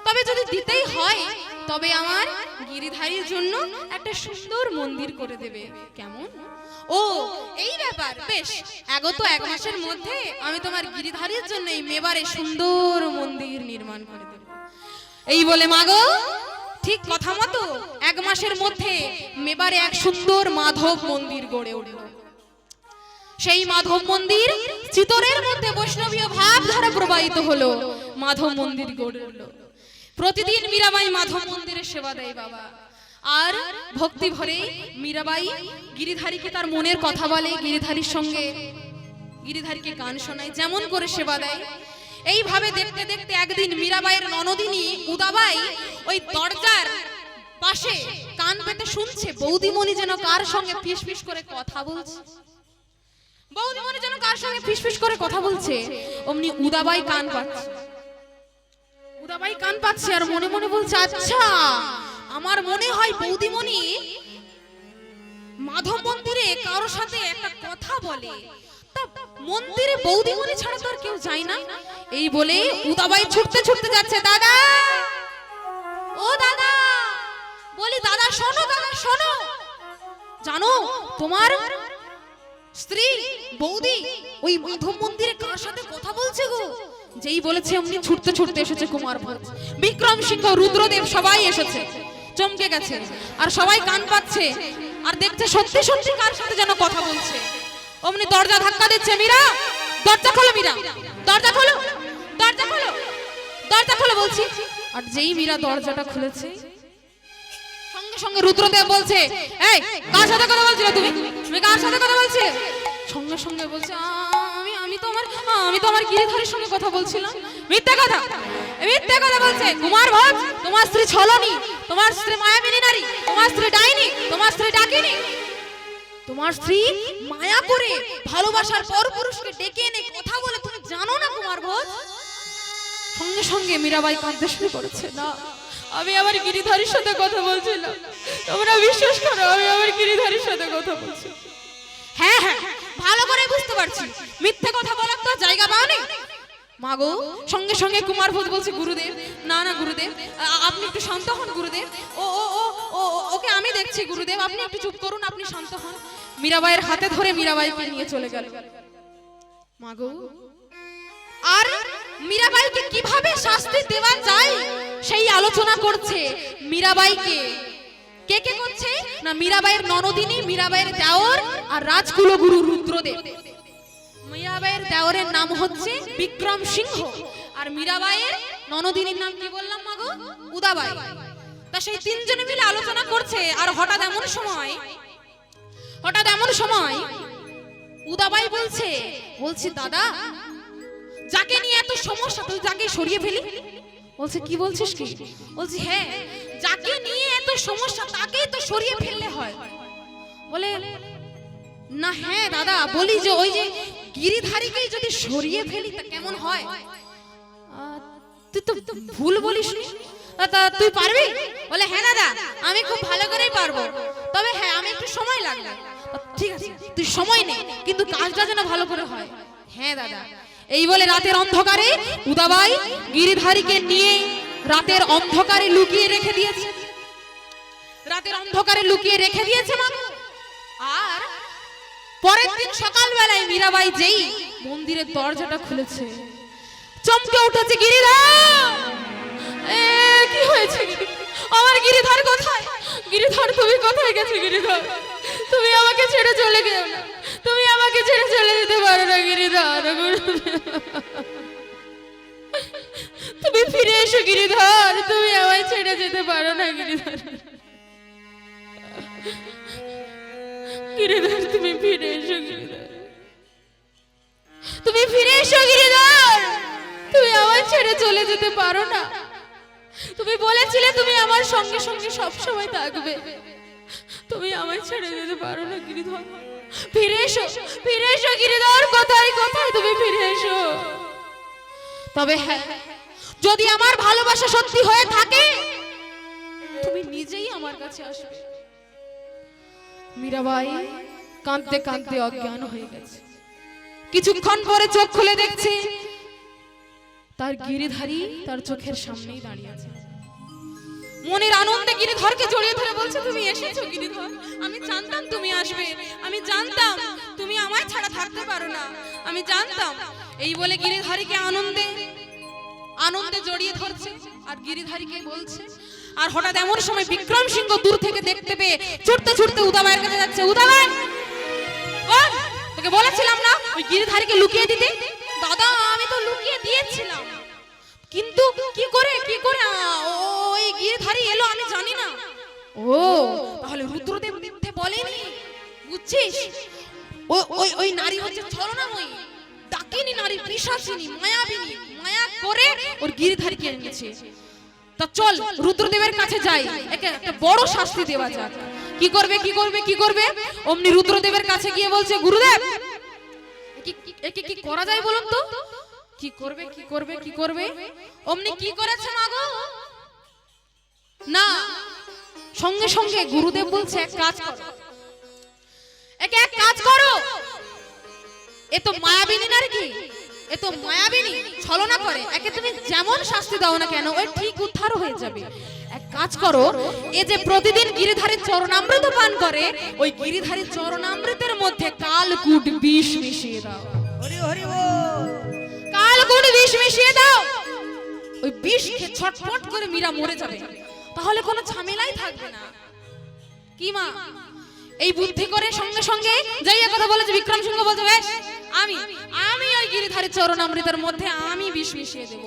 তবে যদি দিতেই হয় তবে আমার গিরিধারীর জন্য একটা সুন্দর মন্দির করে দেবে। কেমন? ও এই ব্যাপার, বেশ আগত 1 মাসের মধ্যে আমি তোমার গিরিধারীর জন্য এই মেবারে সুন্দর মন্দির নির্মাণ করে দেব। এই বলে মাগো ঠিক কথা মতো 1 মাসের মধ্যে মেবারে এক সুন্দর মাধব মন্দির গড়ে উঠল। সেই মাধব মন্দির চিতরের মধ্যে বৈষ্ণবীয় ভাব ধারা প্রবাহিত হলো, মাধব মন্দির গড়ে উঠল। প্রতিদিন মীরাবাই মাধব মন্দিরে সেবা দেয় বাবা, আর ভক্তি ভরে মীরাবাই গিরিধারীকে তার মনের কথা বলে, গিরিধারীর সঙ্গে গিরিধারীকে গান শোনায়, যেমন করে সেবা দেয়। এইভাবে দেখতে দেখতে একদিন মীরাবাইয়ের ননদিনী উদাবাই ওই দরজার পাশে কান পেতে শুনছে বৌদিমণি যেন কার সঙ্গে ফিসফিস করে কথা বলছে। বৌদিমণি যেন কার সঙ্গে ফিসফিস করে কথা বলছে, অমনি উদাবাই কান পাচ্ছে। উদাবাই কান পাচ্ছে আর মনে মনে বলছে আচ্ছা আমার মনে হয় বৌদিমণি মাধব মন্দিরে কারোর সাথে একটা কথা বলে, তা মন্দিরে বৌদিমণি ছাড়া তো আর কেউ যায় না। এই বলে উদাবাই ছুটতে ছুটতে যাচ্ছে। দাদা, ও দাদা, বলি দাদা শোনো, দাদা শোনো, জানো তোমার স্ত্রী বৌদি ওই মাধব মন্দিরে কার সাথে কথা বলছে গো? যেই বলেছে অমনি ছুটতে ছুটতে এসেছে কুমার ভোজ, বিক্রম সিংহ, রুদ্রদেব সবাই এসেছে। চমকে গেছে আর সবাই কান পাচ্ছে আর দেখছে সত্যি সত্যি কার সাথে যেন কথা বলছে। অমনি দরজা ধাক্কা দিচ্ছে। মীরা, দরজা খোলো, মীরা দরজা খোলো, দরজা খোলো, দরজা খোলো বলছি। আর যেই মীরা দরজাটা খুলেছে সঙ্গে সঙ্গে রুদ্রদেব বলছে, এই কার সাথে কথা বলছিলে তুমি? তুমি কার সাথে কথা বলছিলে? সঙ্গে সঙ্গে বলছে, আমি তো আমার গিরিধারীর সঙ্গে কথা বলছিলাম। মিথ্যা কথা, মিথ্যা কথা বলছে। কুমার ভোজ, তোমার স্ত্রী ছলনি, তোমার স্ত্রী মায়াবিনী নারী, তোমার স্ত্রী ডাইনি, তোমার স্ত্রী ডাকিনি। তোমার স্ত্রী মায়া করে ভালোবাসার পর পুরুষকে ডেকে এনে কথা বলে, তুমি জানো না কুমার ভোজ? সঙ্গে সঙ্গে মীরাবাই কাঁদতে শুরু করেছে। না, আমি আমার গিরিধারীর সাথে কথা বলছিলাম, তোমরা বিশ্বাস করো, আমি আমার গিরিধারীর সাথে কথা বলছি। হ্যাঁ হ্যাঁ, ভালো করে বুঝতে পারছি, মিথ্যে কথা বলার তো জায়গা পাওনি মাগো। সঙ্গে সঙ্গে কুমার ভোজ বলছে, গুরুদেব, না না গুরুদেব, আপনি একটু শান্ত হন গুরুদেব, ও ও ও ও ওকে আমি দেখছি গুরুদেব, আপনি একটু চুপ করুন, আপনি শান্ত হন। মীরাবাইয়ের হাতে ধরে মীরাবাইকে নিয়ে চলে গেল মাগো। আর মীরাবাইকে কিভাবে শাস্তি দেওয়া যায় সেই আলোচনা করছে মীরাবাইকে। কে কে করছে না? মীরাবাইয়ের ননদিনী, মীরাবাইয়ের দেওর আর রাজকুলগুরু রুদ্রদেব। মীরাবাইয়ের দেওরের নাম হচ্ছে বিক্রম সিংহ, আর মীরাবাইয়ের ননদিনীর নাম কি বললাম মাগো? উদাবাই। তা সেই তিনজনে মিলে আলোচনা করছে। আর হঠাৎ এমন সময় উদাবাই বলছে দাদা, যাকে নিয়ে এত সমস্যা তুই যাকে সরিয়ে ফেলি। বলছে কি বলছিস কি? বলছি হ্যাঁ, যাকে নিয়ে এত সমস্যা তাকেই তো সরিয়ে ফেললে হয়। বলে না হ্যাঁ দাদা, বলি যে ওই যে গিরিধারীকেই যদি সরিয়ে ফেলি তা কেমন হয়? তুই তো ভুল বলিস নি, তা তুই পারবি? বলে হ্যাঁ দাদা, আমি খুব ভালো করেই পারবো, তবে হ্যাঁ আমি একটু সময় লাগবে। ঠিক আছে, তুই সময় নে, কিন্তু কাজটা যেন ভালো করে হয়। হ্যাঁ দাদা। এই বলে রাতের অন্ধকারে উদাবাই গিরিধারীকে নিয়ে রাতের অন্ধকারে লুকিয়ে রেখে দিয়েছে। রাতের অন্ধকারে লুকিয়ে রেখে দিয়েছে মাগো। আর পরের দিন সকালবেলায় মীরাবাই যেই মন্দিরের দরজাটা খুলেছে, চমকে উঠেছে। গিরিধার, কি হয়েছে? আমার গিরিধার কোথায়? গিরিধার তুমি কোথায় গেছো? গিরিধার, তুমি আমাকে ছেড়ে চলে গেও না, তুমি আমাকে ছেড়ে চলে যেতে পারো না গিরিধার, তুমি ফিরে এসো গিরিধার, তুমি আমায় ছেড়ে যেতে পারো না গিরিধার। গিরিধার তুমি ফিরে এসো গিরিধার, তুমি ফিরে এসো গিরিধার, তুমি আমায় ছেড়ে চলে যেতে পারো না। তুমি বলেছিলে তুমি আমার সঙ্গে সঙ্গে সব সময় থাকবে, তুমি আমায় ছেড়ে যেতে পারো না গিরিধর, ফিরে এসো, ফিরে এসো গিরিধর, কোথায় কোথায় তুমি ফিরে এসো। তবে হ্যাঁ, যদি আমার ভালোবাসা সত্যি হয়ে থাকে তুমি নিজেই আমার কাছে আসবে। মীরাবাই কাঁদতে কাঁদতে অজ্ঞান হয়ে গেছে। কিছুক্ষণ পরে চোখ খুলে দেখছে তার গিরিধারী তার চোখের সামনেই দাঁড়িয়ে আছে। মনের আনন্দে গিরিধরকে জড়িয়ে ধরে বলছে, তুমি এসেছো গিরিধর, আমি জানতাম তুমি আসবে, আমি জানতাম তুমি আমায় ছাড়া থাকতে পারো না, আমি জানতাম। এই বলে গিরিধারীকে আনন্দে আনন্দে জড়িয়ে ধরছে আর গিরিধারীকে বলছে। আর হঠাৎ এমন সময় বিক্রম সিংহ দূর থেকে দেখতে পেয়ে ছুটতে ছুটতে উদাবাইয়ের কাছে যাচ্ছে। উদাবাই, তোকে বলেছিলাম না ওই গিরিধারীকে লুকিয়ে দিতে? দাদা আমি তো লুকিয়ে দিয়েছিলাম, কিন্তু কি করে ওই গিরিধারী এলো আমি জানি না। ও তাহলে রুদ্রদেব মিথ্যে বলেনি, বুঝছিস? ওই নারী হচ্ছে ছলনাময়ী, ডাকিনী নারী, পিশাচিনী, মায়াবিনী, মায়া করে ওর গিরিধারীকে এনেছে। তা চল রুদ্রদেবের কাছে যাই, একে একটা বড় শাস্তি দেওয়া যাক। কি করবে? অমনি রুদ্রদেবের কাছে গিয়ে বলছে, গুরুদেব একে কি করা যায় বলুন তো? কি করবে? অমনি কি করেছে মাগো? না, সঙ্গে সঙ্গে গুরুদেব বলছে এক কাজ করো, এ তো মায়াবিনী নারী কি, এ তো মায়াবিনী ছলনা করে। একে তুমি যেমন শাস্তি দাও না কেন ওই ঠিক উদ্ধার হয়ে যাবে। এক কাজ করো, এ যে প্রতিদিন গিরিধারীর চরণামৃত পান করে, ওই গিরিধারীর চরণামৃতের মধ্যে কালকুট বিষ মিশিয়ে দাও।
হরি হরি বল।
কালকুট বিষ মিশিয়ে দাও, ওই বিষ খেয়ে ছটফট করে মীরা মরে যাবে, তাহলে কোনো ঝামেলাই থাকবে না। কি মা, এই বুদ্ধি করে সঙ্গে সঙ্গে যাইয়া কথা বলেছে বিক্রম সিংহ বলছে, বেশ আমি আমি ওই গিরিধারীর চরণামৃতের মধ্যে আমি বিষ মিশিয়ে দেব।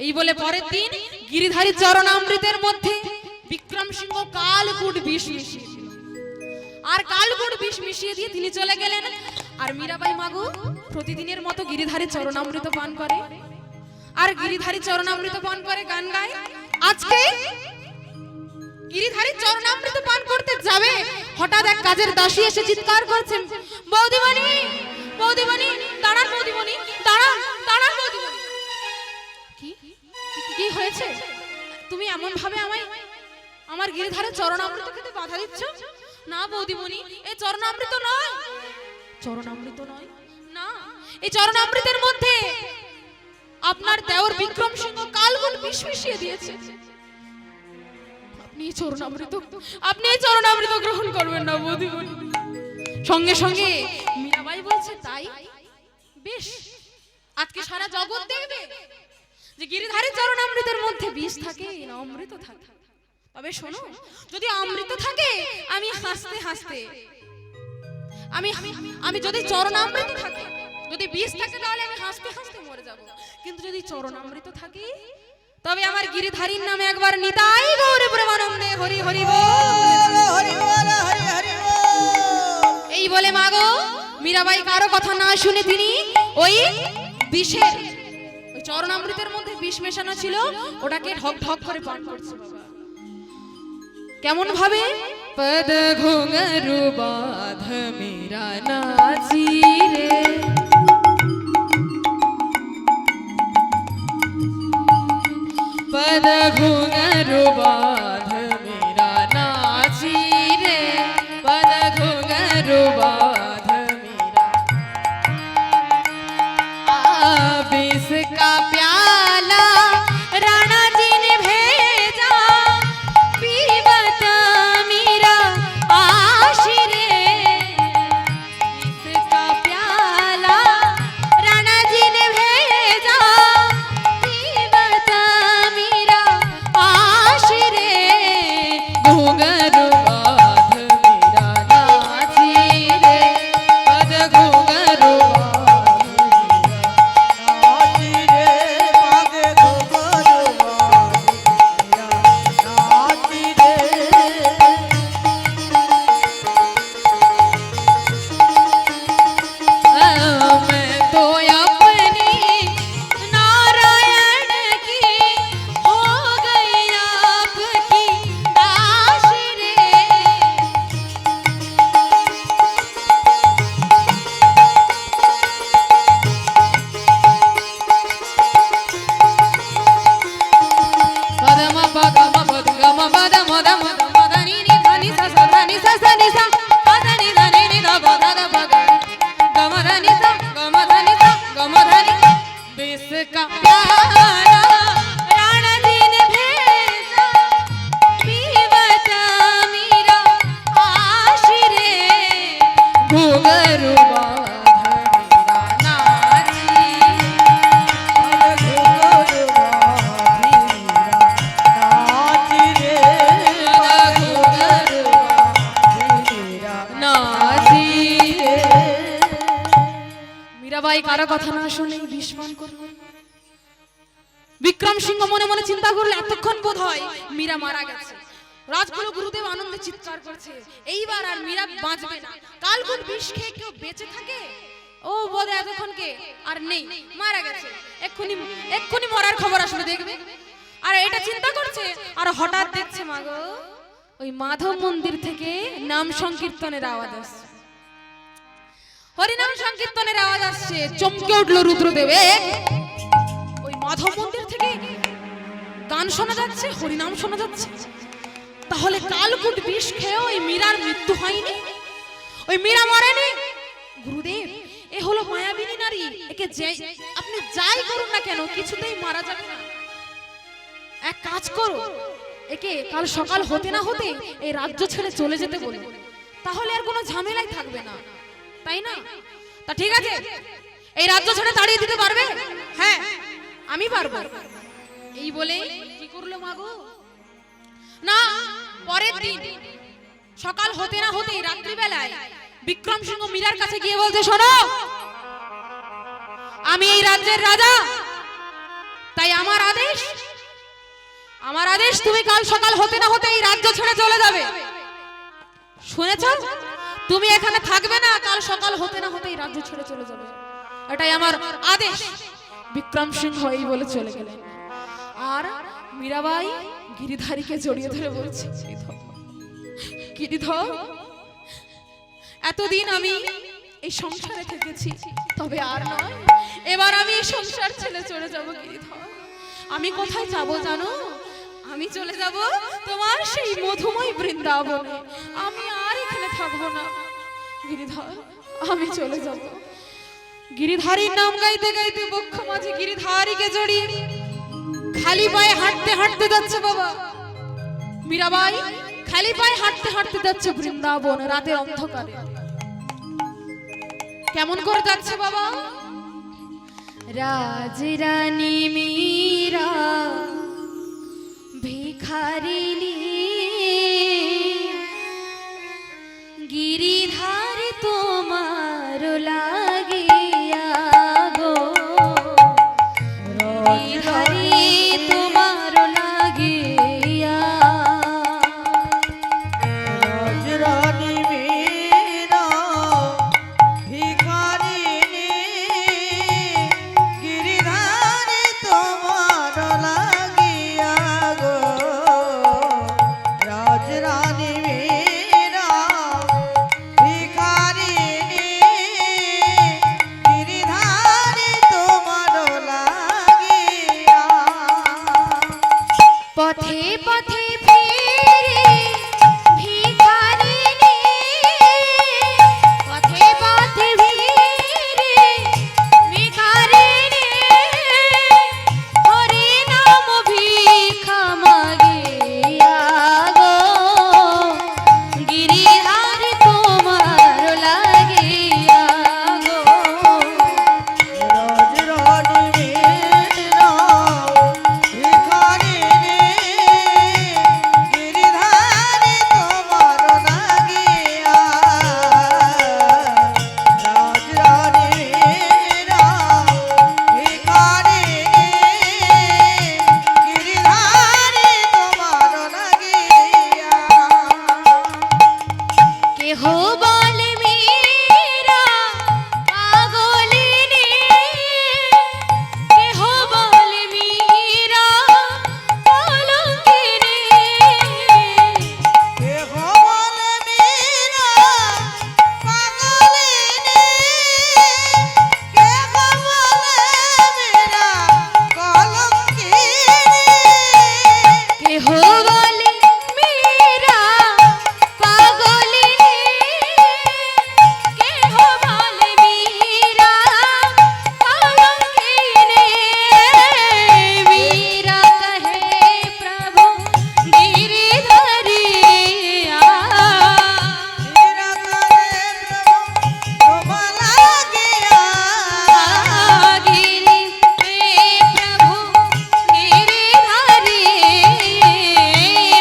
এই বলে পরের দিন গিরিধারীর চরণামৃতের মধ্যে বিক্রম সিংহ কালকুট বিষ মিশিয়ে দিল। আর কালকুট বিষ মিশিয়ে দিয়ে তিনি চলে গেলেন। আর মীরাবাই মাগো প্রতিদিনের মতো গিরিধারীর চরণামৃত পান করে, আর গিরিধারী চরণামৃত পান করে গান গায়। আজকে গিরিধারী চরণামৃত পান করতে যাবে, হঠাৎ এক কাজের দাসী এসে চিৎকার করছে, বৌদিমণি বৌদিমণি দাঁড়ান, বৌদিমণি দাঁড়ান দাঁড়ান বৌদিমণি। কি কি হয়েছে? তুমি এমন ভাবে আমায় আমার গিরিধারীর চরণামৃত খেতে বাধা দিচ্ছ? না বৌদিমণি, এই চরণামৃত নয়, চরণামৃত নয় না, এই চরণামৃতের মধ্যে আপনার দেওর বিক্রম সিংহ কালকুট বিষ মিশিয়ে দিয়েছে। আপনি এই চরণামৃত গ্রহণ করবেন না বৌদিমণি। সঙ্গে সঙ্গে মীরাবাই বলছে, তাই বেশ, আজকে সারা জগৎ দেখবে যে গিরিধারী চরণামৃতের মধ্যে বিষ থাকে না অমৃত থাকে। তবে শোনো, যদি অমৃত থাকে আমি হাসতে হাসতে, আমি আমি যদি চরণামৃত থাকে, যদি বিষ থাকে তাহলে আমি হাসতে হাসতে মরে যাব। কিন্তু যদি চরণামৃত থাকে তবে আমার গিরিধারীর নামে একবার নিতাই গৌর প্রেমানন্দে হরি হরি বল,
হরি বল, হরি হরি বল।
এই বলে মাগো মীরাবাই কারো কথা না শুনে তিনি ওই বিষের, ওই চরণামৃতের মধ্যে বিষ মেশানো ছিল, ওটাকে ঢক ঢক করে পান করছে। বাবা কেমন ভাবে, পদ ঘুঙরু বাঁধ মেরা নাচি রে, पद घुंघरू बांध मेरा नाची रे, पद घुंघरू बांध मेरा। विष का प्याला राणा जी ने भेजा, पीवत मेरा आशिरे। विष का प्याला राणा जी ने भेजा, पीवत मेरा आशिरे। घुंघरू बांध मेरा नाची रे, पद घुंघरू
नाची रे, पग घुंघरू नाची रे।
मैं तो अपनी नारायण की हो गई आपकी दास रे। पदम पगम पदगम पदम दम पदनी नि धनि स धनि स नि सा पदनि धनि नि ध पद पग गम धनि स गम धनि स गम धनि। विष का प्याला राणा जी ने भेजा, पीवत मेरा आशिरे। घुंघरू बांध मेरा नाची,
पग घुंघरू नाची रे, पग घुंघरू
नाची रे। মীরাবাই কারো কথা না শুনে বিষ পান করল। বিক্রম সিংহ মনে মনে চিন্তা করলে এতক্ষণ বোধ হয় মীরা মারা গেছে। রাজগুরু গুরুদেব আনন্দে চিৎকার করছে, এইবার আর মীরা বাঁচবে না। কালকুট বিষ খেয়ে কেউ বেঁচে থাকে? ও বোধ এতক্ষণ কে আর নেই, মারা গেছে, এক্ষুনি এক্ষুনি মরার খবর আসবে দেখবে। আর এটা চিন্তা করছে, আর হঠাৎ দেখছে মাগো ওই মাধব মন্দির থেকে নাম সংকীর্তনের আওয়াজ আসছে, হরিনাম সংকীর্তনের আওয়াজ আসছে। চমকে উঠলো রুদ্রদেব, ওই মাধব মন্দির থেকে গান শোনা যাচ্ছে, হরিনাম শোনা যাচ্ছে। তাহলে কালকুট বিষ খেয়ে ওই মীরার মৃত্যু হয়নি, ওই মীরা মরেনি। গুরুদেব, এ হলো মায়াবী নারী, একে যে আপনি যাই করুন না কেন কিছুতেই মারা যাবে না। এক কাজ করো, একে কাল সকাল হতে না হতে এই রাজ্য ছেড়ে চলে যেতে বলো, তাহলে আর কোনো ঝামেলাই থাকবে না, তাই না? তা ঠিক আছে, এই রাজ্য ছেড়ে তাড়িয়ে দিতে পারবে? হ্যাঁ আমি পারবো। এই বলে কি করলো মাগো না, পরের দিন সকাল হতে না হতেই রাত্রিবেলায় বিক্রম সিংহ মীরার কাছে গিয়ে বলতে, শোনো, আমি এই রাজ্যের রাজা, তাই আমার আদেশ তুমি কাল সকাল হতে না হতে এই রাজ্য ছেড়ে চলে যাবে। শুনেছো? তুমি এখানে থাকবে না, কাল সকাল হতে না হতে এই রাজ্য ছেড়ে চলে যাবে, এটাই আমার আদেশ। বিক্রম সিংহ এই বলে চলে গেলেন। আর মীরাবাই গিরিধারীকে জড়িয়ে ধরে বলছে, গিরিধর, এতদিন আমি এই সংসারে থেকেছি, তবে আর নয়, এবার আমি এই সংসার ছেড়ে চলে যাব গিরিধর। আমি কোথায় যাব জানো? আমি চলে যাব তোমার সেই মধুময় বৃন্দাবনে, আমি আর এখানে থাকবো না গিরিধর, আমি চলে যাব। গিরিধারীর নাম গাইতে গাইতে বক্ষ মাঝে গিরিধারীকে জড়িয়ে খালি পায়ে হাঁটতে হাঁটতে যাচ্ছে বাবা মীরাবাই, খালি পায়ে হাঁটতে হাঁটতে যাচ্ছে বৃন্দাবন রাতে অন্ধকারে। কেমন করে যাচ্ছে বাবা? রাজ রানী মীরা ভিখারিনী, গিরিধার তোমার লাগিয়া গো, গিরিধারী তোমার লাগিয়া।
রাজরানী মীরা ভিখারিণী, গিরিধারী তোমার লাগিয়া গো। রাজরানী মীরা ভিখারিণী, গিরিধারী তোমার লাগিয়া।
পথে পথে ফিরে ভিখারিণী, পথে পথে ফিরে ভিখারিণী, হরি নাম ভিক্ষা মাগিয়া গো, গিরিধার তোমার লাগিয়া গো।
রাজরানী মীরা ভিখারিণী, গিরিধারী তোমার লাগিয়া। রাজরানী মীরা ভিখারিণী, গিরিধারী তোমার লাগিয়া।
কেহ বলে মীরা পাগলিনী, কেহ বলে মীরা কলঙ্কিনী,
কেহ বলে মীরা পাগলিনী, কেহ বলে মীরা কলঙ্কিনী।
কেহ বলে মীরা পাগলিনী, কেহ বলে মীরা কলঙ্কিনী। মীরা কহে প্রভু গিরিধারিয়া,
মীরা করে প্রভু তোমার লাগিয়া।
গিরি হে প্রভু গিরিধারি,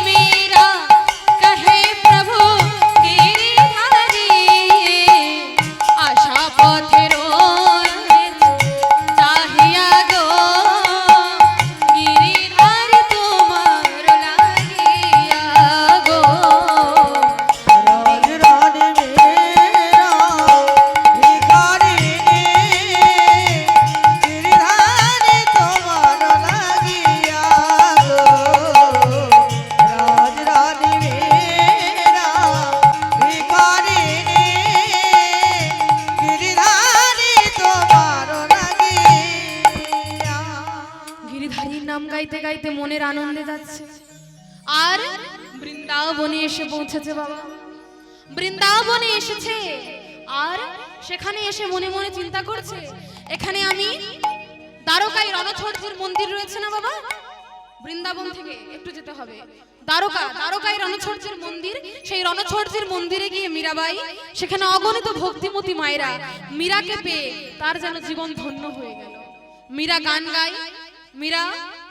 মীরা কহে প্রভু গিরিধারি। আশা পথের চাহিয়া গো, গিরিধার তোমার লাগিয়া গো।
রাজরানী মীরা ভিখারিণী, গিরিধারী তোমার লাগিয়া গো। রাজরানী মীরা ভিখারিণী, গিরিধারী তোমার লাগিয়া।
গিরিধারীর নাম গাইতে গাইতে মনের আনন্দে যাচ্ছে। আর বৃন্দাবনে এসে পৌঁছেছে বাবা, বৃন্দাবনে এসেছে। আর সেখানে এসে মনে মনে চিন্তা করছে, এখানে আমি দ্বারকায় রণছড়জির মন্দির রয়েছে না বাবা, বৃন্দাবন থেকে একটু যেতে হবে, দ্বারকায় রণছড়জির মন্দির, সেই রণছড়জির মন্দিরে গিয়ে মীরাবাই, সেখানে অগণিত ভক্তিমতী মায়েরা মীরাকে পেয়ে তার যেন জীবন ধন্য হয়ে গেল। মীরা গান গায়, মীরা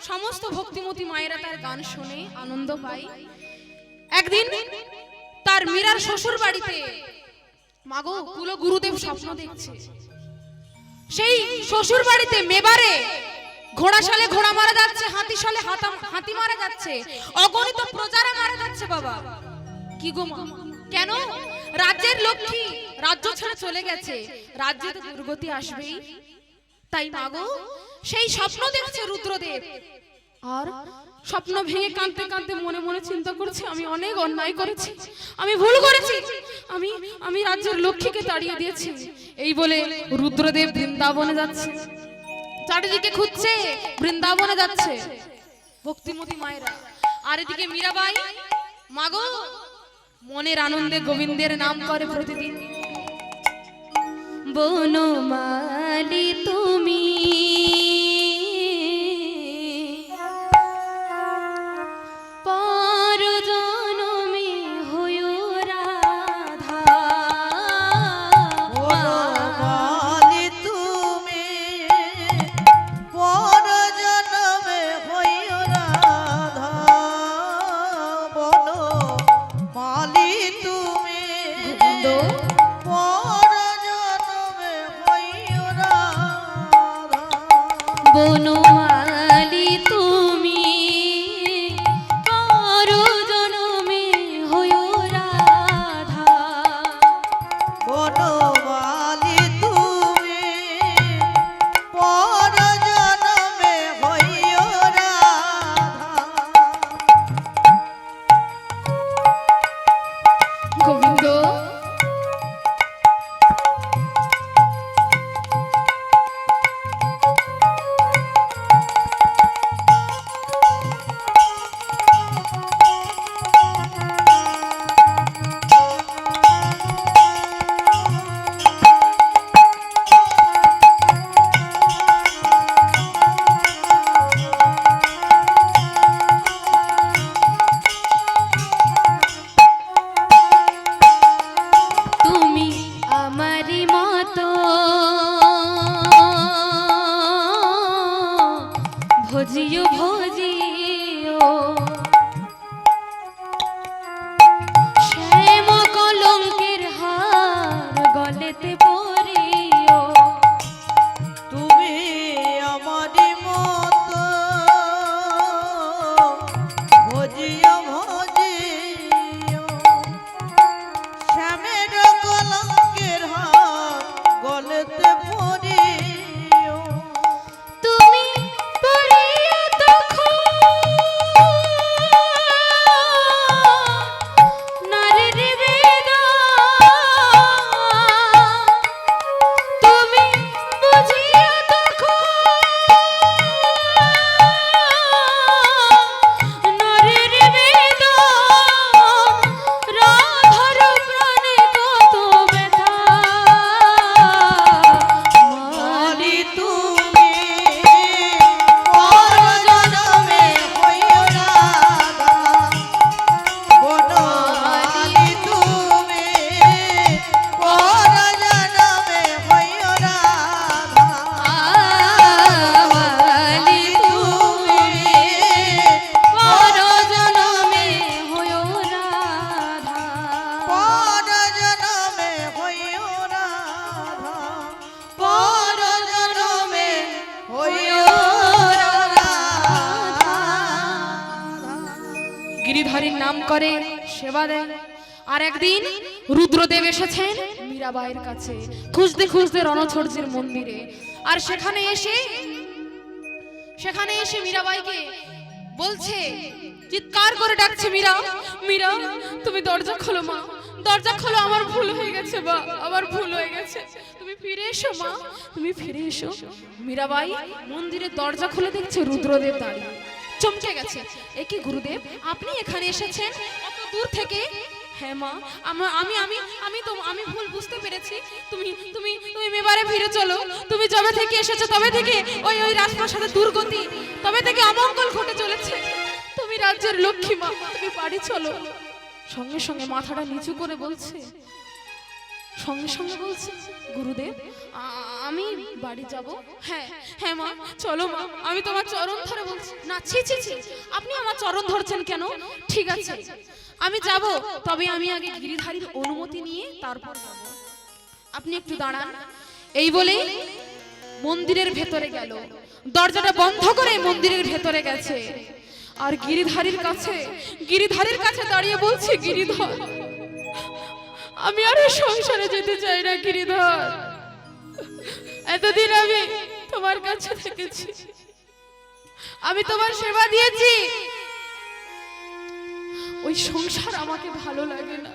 সমস্ত ভক্তিমতী মায়েরা তার গান শুনে আনন্দ পায়। একদিন তার মীরার শ্বশুর বাড়িতে মাগো কুল গুরুদেব স্বপ্ন দেখছে, সেই শ্বশুর বাড়িতে মেবারে ঘোড়া সালে ঘোড়া মারা যাচ্ছে, হাতি সালে হাতি মারা যাচ্ছে, অগণিত প্রজারা মারা যাচ্ছে। বাবা কি গো মা, কেন? রাজ্যের লক্ষ্মী রাজ্য ছেড়ে চলে গেছে, রাজ্যে তো দুর্গতি আসবেই। তাই মাগো সেই স্বপ্ন দেখছে রুদ্রদেব, আর স্বপ্ন ভেঙে কাঁদতে কাঁদতে মনে মনে চিন্তা করছে, আমি অনেক অন্যায় করেছি, আমি ভুল করেছি, আমি রাজ্যের লক্ষ্মীকে তাড়িয়ে দিয়েছি। এই বলে রুদ্রদেব বৃন্দাবনে যাচ্ছে, চারিদিকে খুঁজছে, বৃন্দাবনে যাচ্ছে ভক্তিমতী মায়েরা। আর এদিকে মীরাবাই মাগো মনের আনন্দে গোবিন্দের নাম করে প্রতিদিন। বনমালী তুমি পর জনমে হইও রাধা,
বনমালী তুমি পর জনমে হইও রাধা, বনমালী তুমি পর জনমে হইও রাধা,
বনমালী তুমি পর জনমে হইও রাধা,
বনমালী তুমি পর জনমে হইও রাধা।
গোবিন্দ তুমি আমারি মতো ভজিও ভজিও, শ্যাম কলঙ্কের হার গলেতে পরিও,
তুমি আমারি মতো ভজিও ভজিও, শ্যামের কলঙ্কের হার গলেতে পরিও,
তুমি পরিও তখন নারীর বেদনা, তুমি বুঝিও তখন নারীর বেদনা, রাধার প্রাণে কত ব্যথা,
মালি তুমি পর জনমে হইও রাধা, বনমালী তুমি পর জনমে হইও রাধা,
মালি তুমি পর জনমে হইও রাধা,
পর জনমে হইও রাধা, পর জনমে হইও রাধা।
গিরিধারীর নাম করে সেবা দেন। আর একদিন রুদ্রদেব এসেছেন মীরাবাইয়ের কাছে, খুঁজতে খুঁজতে রণছড়জির মন্দিরে। আর সেখানে এসে মীরাবাইকে বলছে, চিৎকার করে ডাকছে, মীরা মীরা তুমি দরজা খোলো মা, দরজা খোলো, আমার ভুল হয়ে গেছে বা আমার ভুল হয়ে গেছে, তুমি ফিরে এসো মা, তুমি ফিরে এসো। মীরাবাই মন্দিরের দরজা খুলে দেখছে রুদ্রদেব দাঁড়িয়ে, চমকে গেছে। এ কি গুরুদেব, আপনি এখানে এসেছেন অত দূর থেকে? হ্যাঁ মা, আমি ভুল বুঝতে পেরেছি। তুমি তুমি তুমি মেবারে ফিরে চলো। তুমি যবে থেকে এসেছো তবে থেকে ওই রাজপ্রাসাদের দুর্গতি, তবে থেকে অমঙ্গল ঘটে চলেছে। তুমি রাজ্যের লক্ষ্মী মা, তুমি বাড়ি চলো। সঙ্গে সঙ্গে মাথাটা নিচু করে বলছে, গুরুদেব আমি বাড়ি যাব। হ্যাঁ হ্যাঁ মা চলো মা, আমি তোমার চরণ ধরে বলছি। না ছি ছি ছি, আপনি আমার চরণ ধরছেন কেন? ঠিক আছে আমি যাব, তবে আমি আগে গিরিধারীর অনুমতি নিয়ে তারপর যাব। আপনি একটু দাঁড়ান। এই বলেই মন্দিরের ভেতরে গেল, দরজাটা বন্ধ করে মন্দিরের ভেতরে গেছে। আর গিরিধারীর কাছে দাঁড়িয়ে বলছে, গিরিধর আমি আর সংসারে যেতে চাই না। গিরিধর এতদিন আমি তোমার কাছে থেকেছি, আমি তোমার সেবা দিয়েছি, ওই সংসার আমাকে ভালো লাগে না।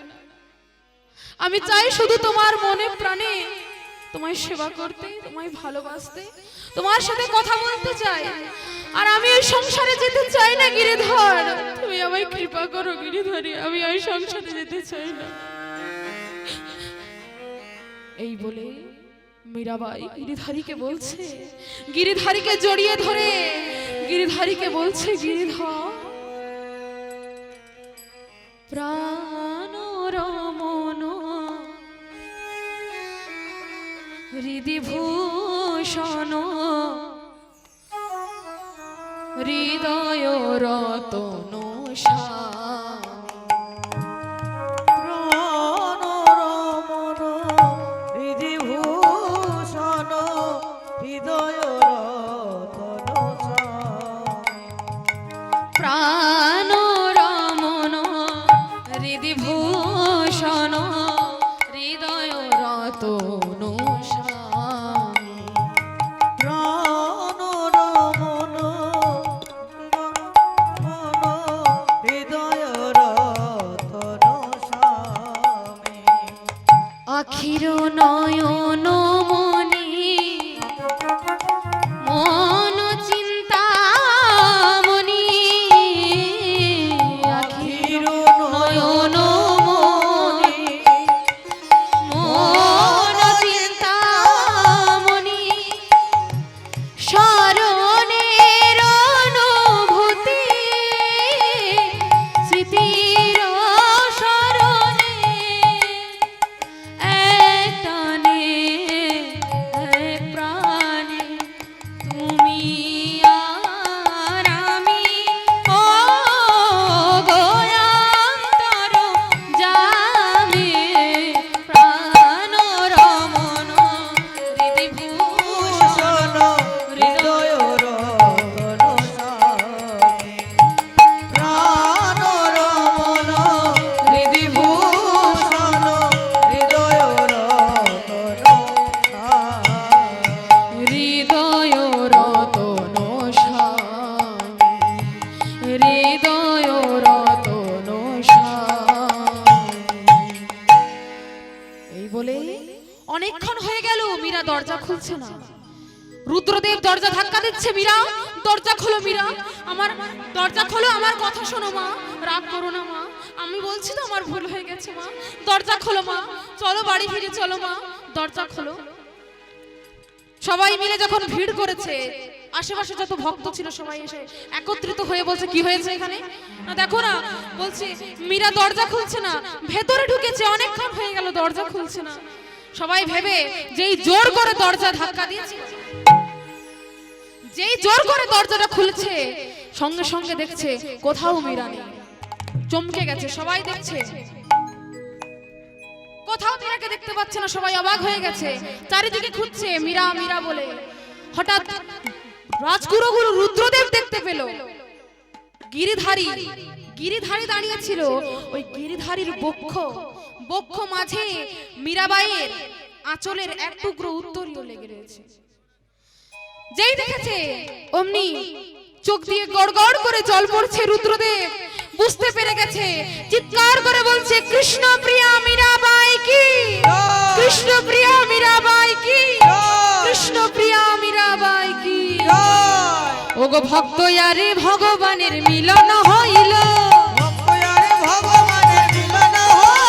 আমি চাই শুধু তোমার মনে প্রাণে তোমায় সেবা করতে, তোমায় ভালোবাসতে, তোমার সাথে কথা বলতে চাই। আর আমি ওই সংসারে যেতে চাই না গিরিধর, তুমি আমায় কৃপা করো গিরিধারী, আমি ওই সংসারে যেতে চাই না। এই বলে মীরাবাই গিরিধারীকে জড়িয়ে ধরে গিরিধারীকে বলছে, গিরিধর প্রাণ রমণ হৃদিভূষণ হৃদয় রতন আখির নয়ন মনি মন চিন্তামণি, আখির নয়ন মনি মন চিন্তামণি, শরণের অনুভূতি স্মৃতির অনেকক্ষণ হয়ে গেল মীরা দরজা খুলছে না। রুদ্রদেব দরজা ধাক্কা দিচ্ছে, মীরা দরজা খোলো, মীরা আমার দরজা খোলো, আমার কথা শোনো মা, রাগ করো না মা, আমি বলছি তো আমার ভুল হয়ে গেছে মা, দরজা খোলো মা, চলো বাড়ি ফিরে চলো মা, দরজা খোলো। সবাই মিলে যখন ভিড় করেছে, আশেপাশে যত ভক্ত ছিল সবাই এসে একত্রিত হয়ে বলছে, কি হয়েছে এখানে? না দেখো না, বলছে মীরা দরজা খুলছে না, ভেতরে ঢুকেছে, অনেকক্ষণ হয়ে গেল দরজা খুলছে না। সবাই ভেবে যেই জোর করে দরজা ধাক্কা দিয়েছে, যেই জোর করে দরজাটা খুলেছে, সঙ্গে সঙ্গে দেখছে কোথাও মীরা নেই। চমকে গেছে, সবাই দেখছে কোথাও মীরাকে দেখতে পাচ্ছে না, সবাই অবাক হয়ে গেছে, চারিদিকে খুঁজছে মীরা মীরা বলে। হঠাৎ রাজগুরুগুরু রুদ্রদেব দেখতে পেল গিরিধারী দাঁড়িয়ে ছিল, ওই গিরিধারীর বক্ষ মাঝে মীরাবাইয়ের আঁচলের এক টুকরো উত্তরীয় লেগে রয়েছে। যেই দেখেছে অমনি চোখ দিয়ে গড়গড় করে জল পড়ছে। রুদ্রদেব বুঝতে পেরে গেছে, চিৎকার করে বলছে, কৃষ্ণ প্রিয়া মীরাবাই কি, কৃষ্ণ প্রিয়া মীরাবাই কি, কৃষ্ণ প্রিয়া মীরাবাই কি। ওগো ভক্ত আরে ভগবানের মিলন হইল,
ভক্ত আরে ভগবানের মিলন হইল।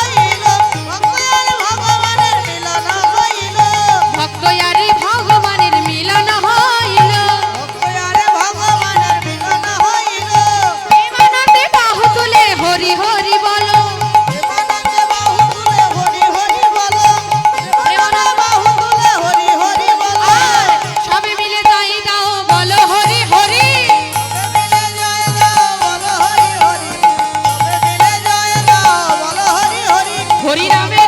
হরি নামে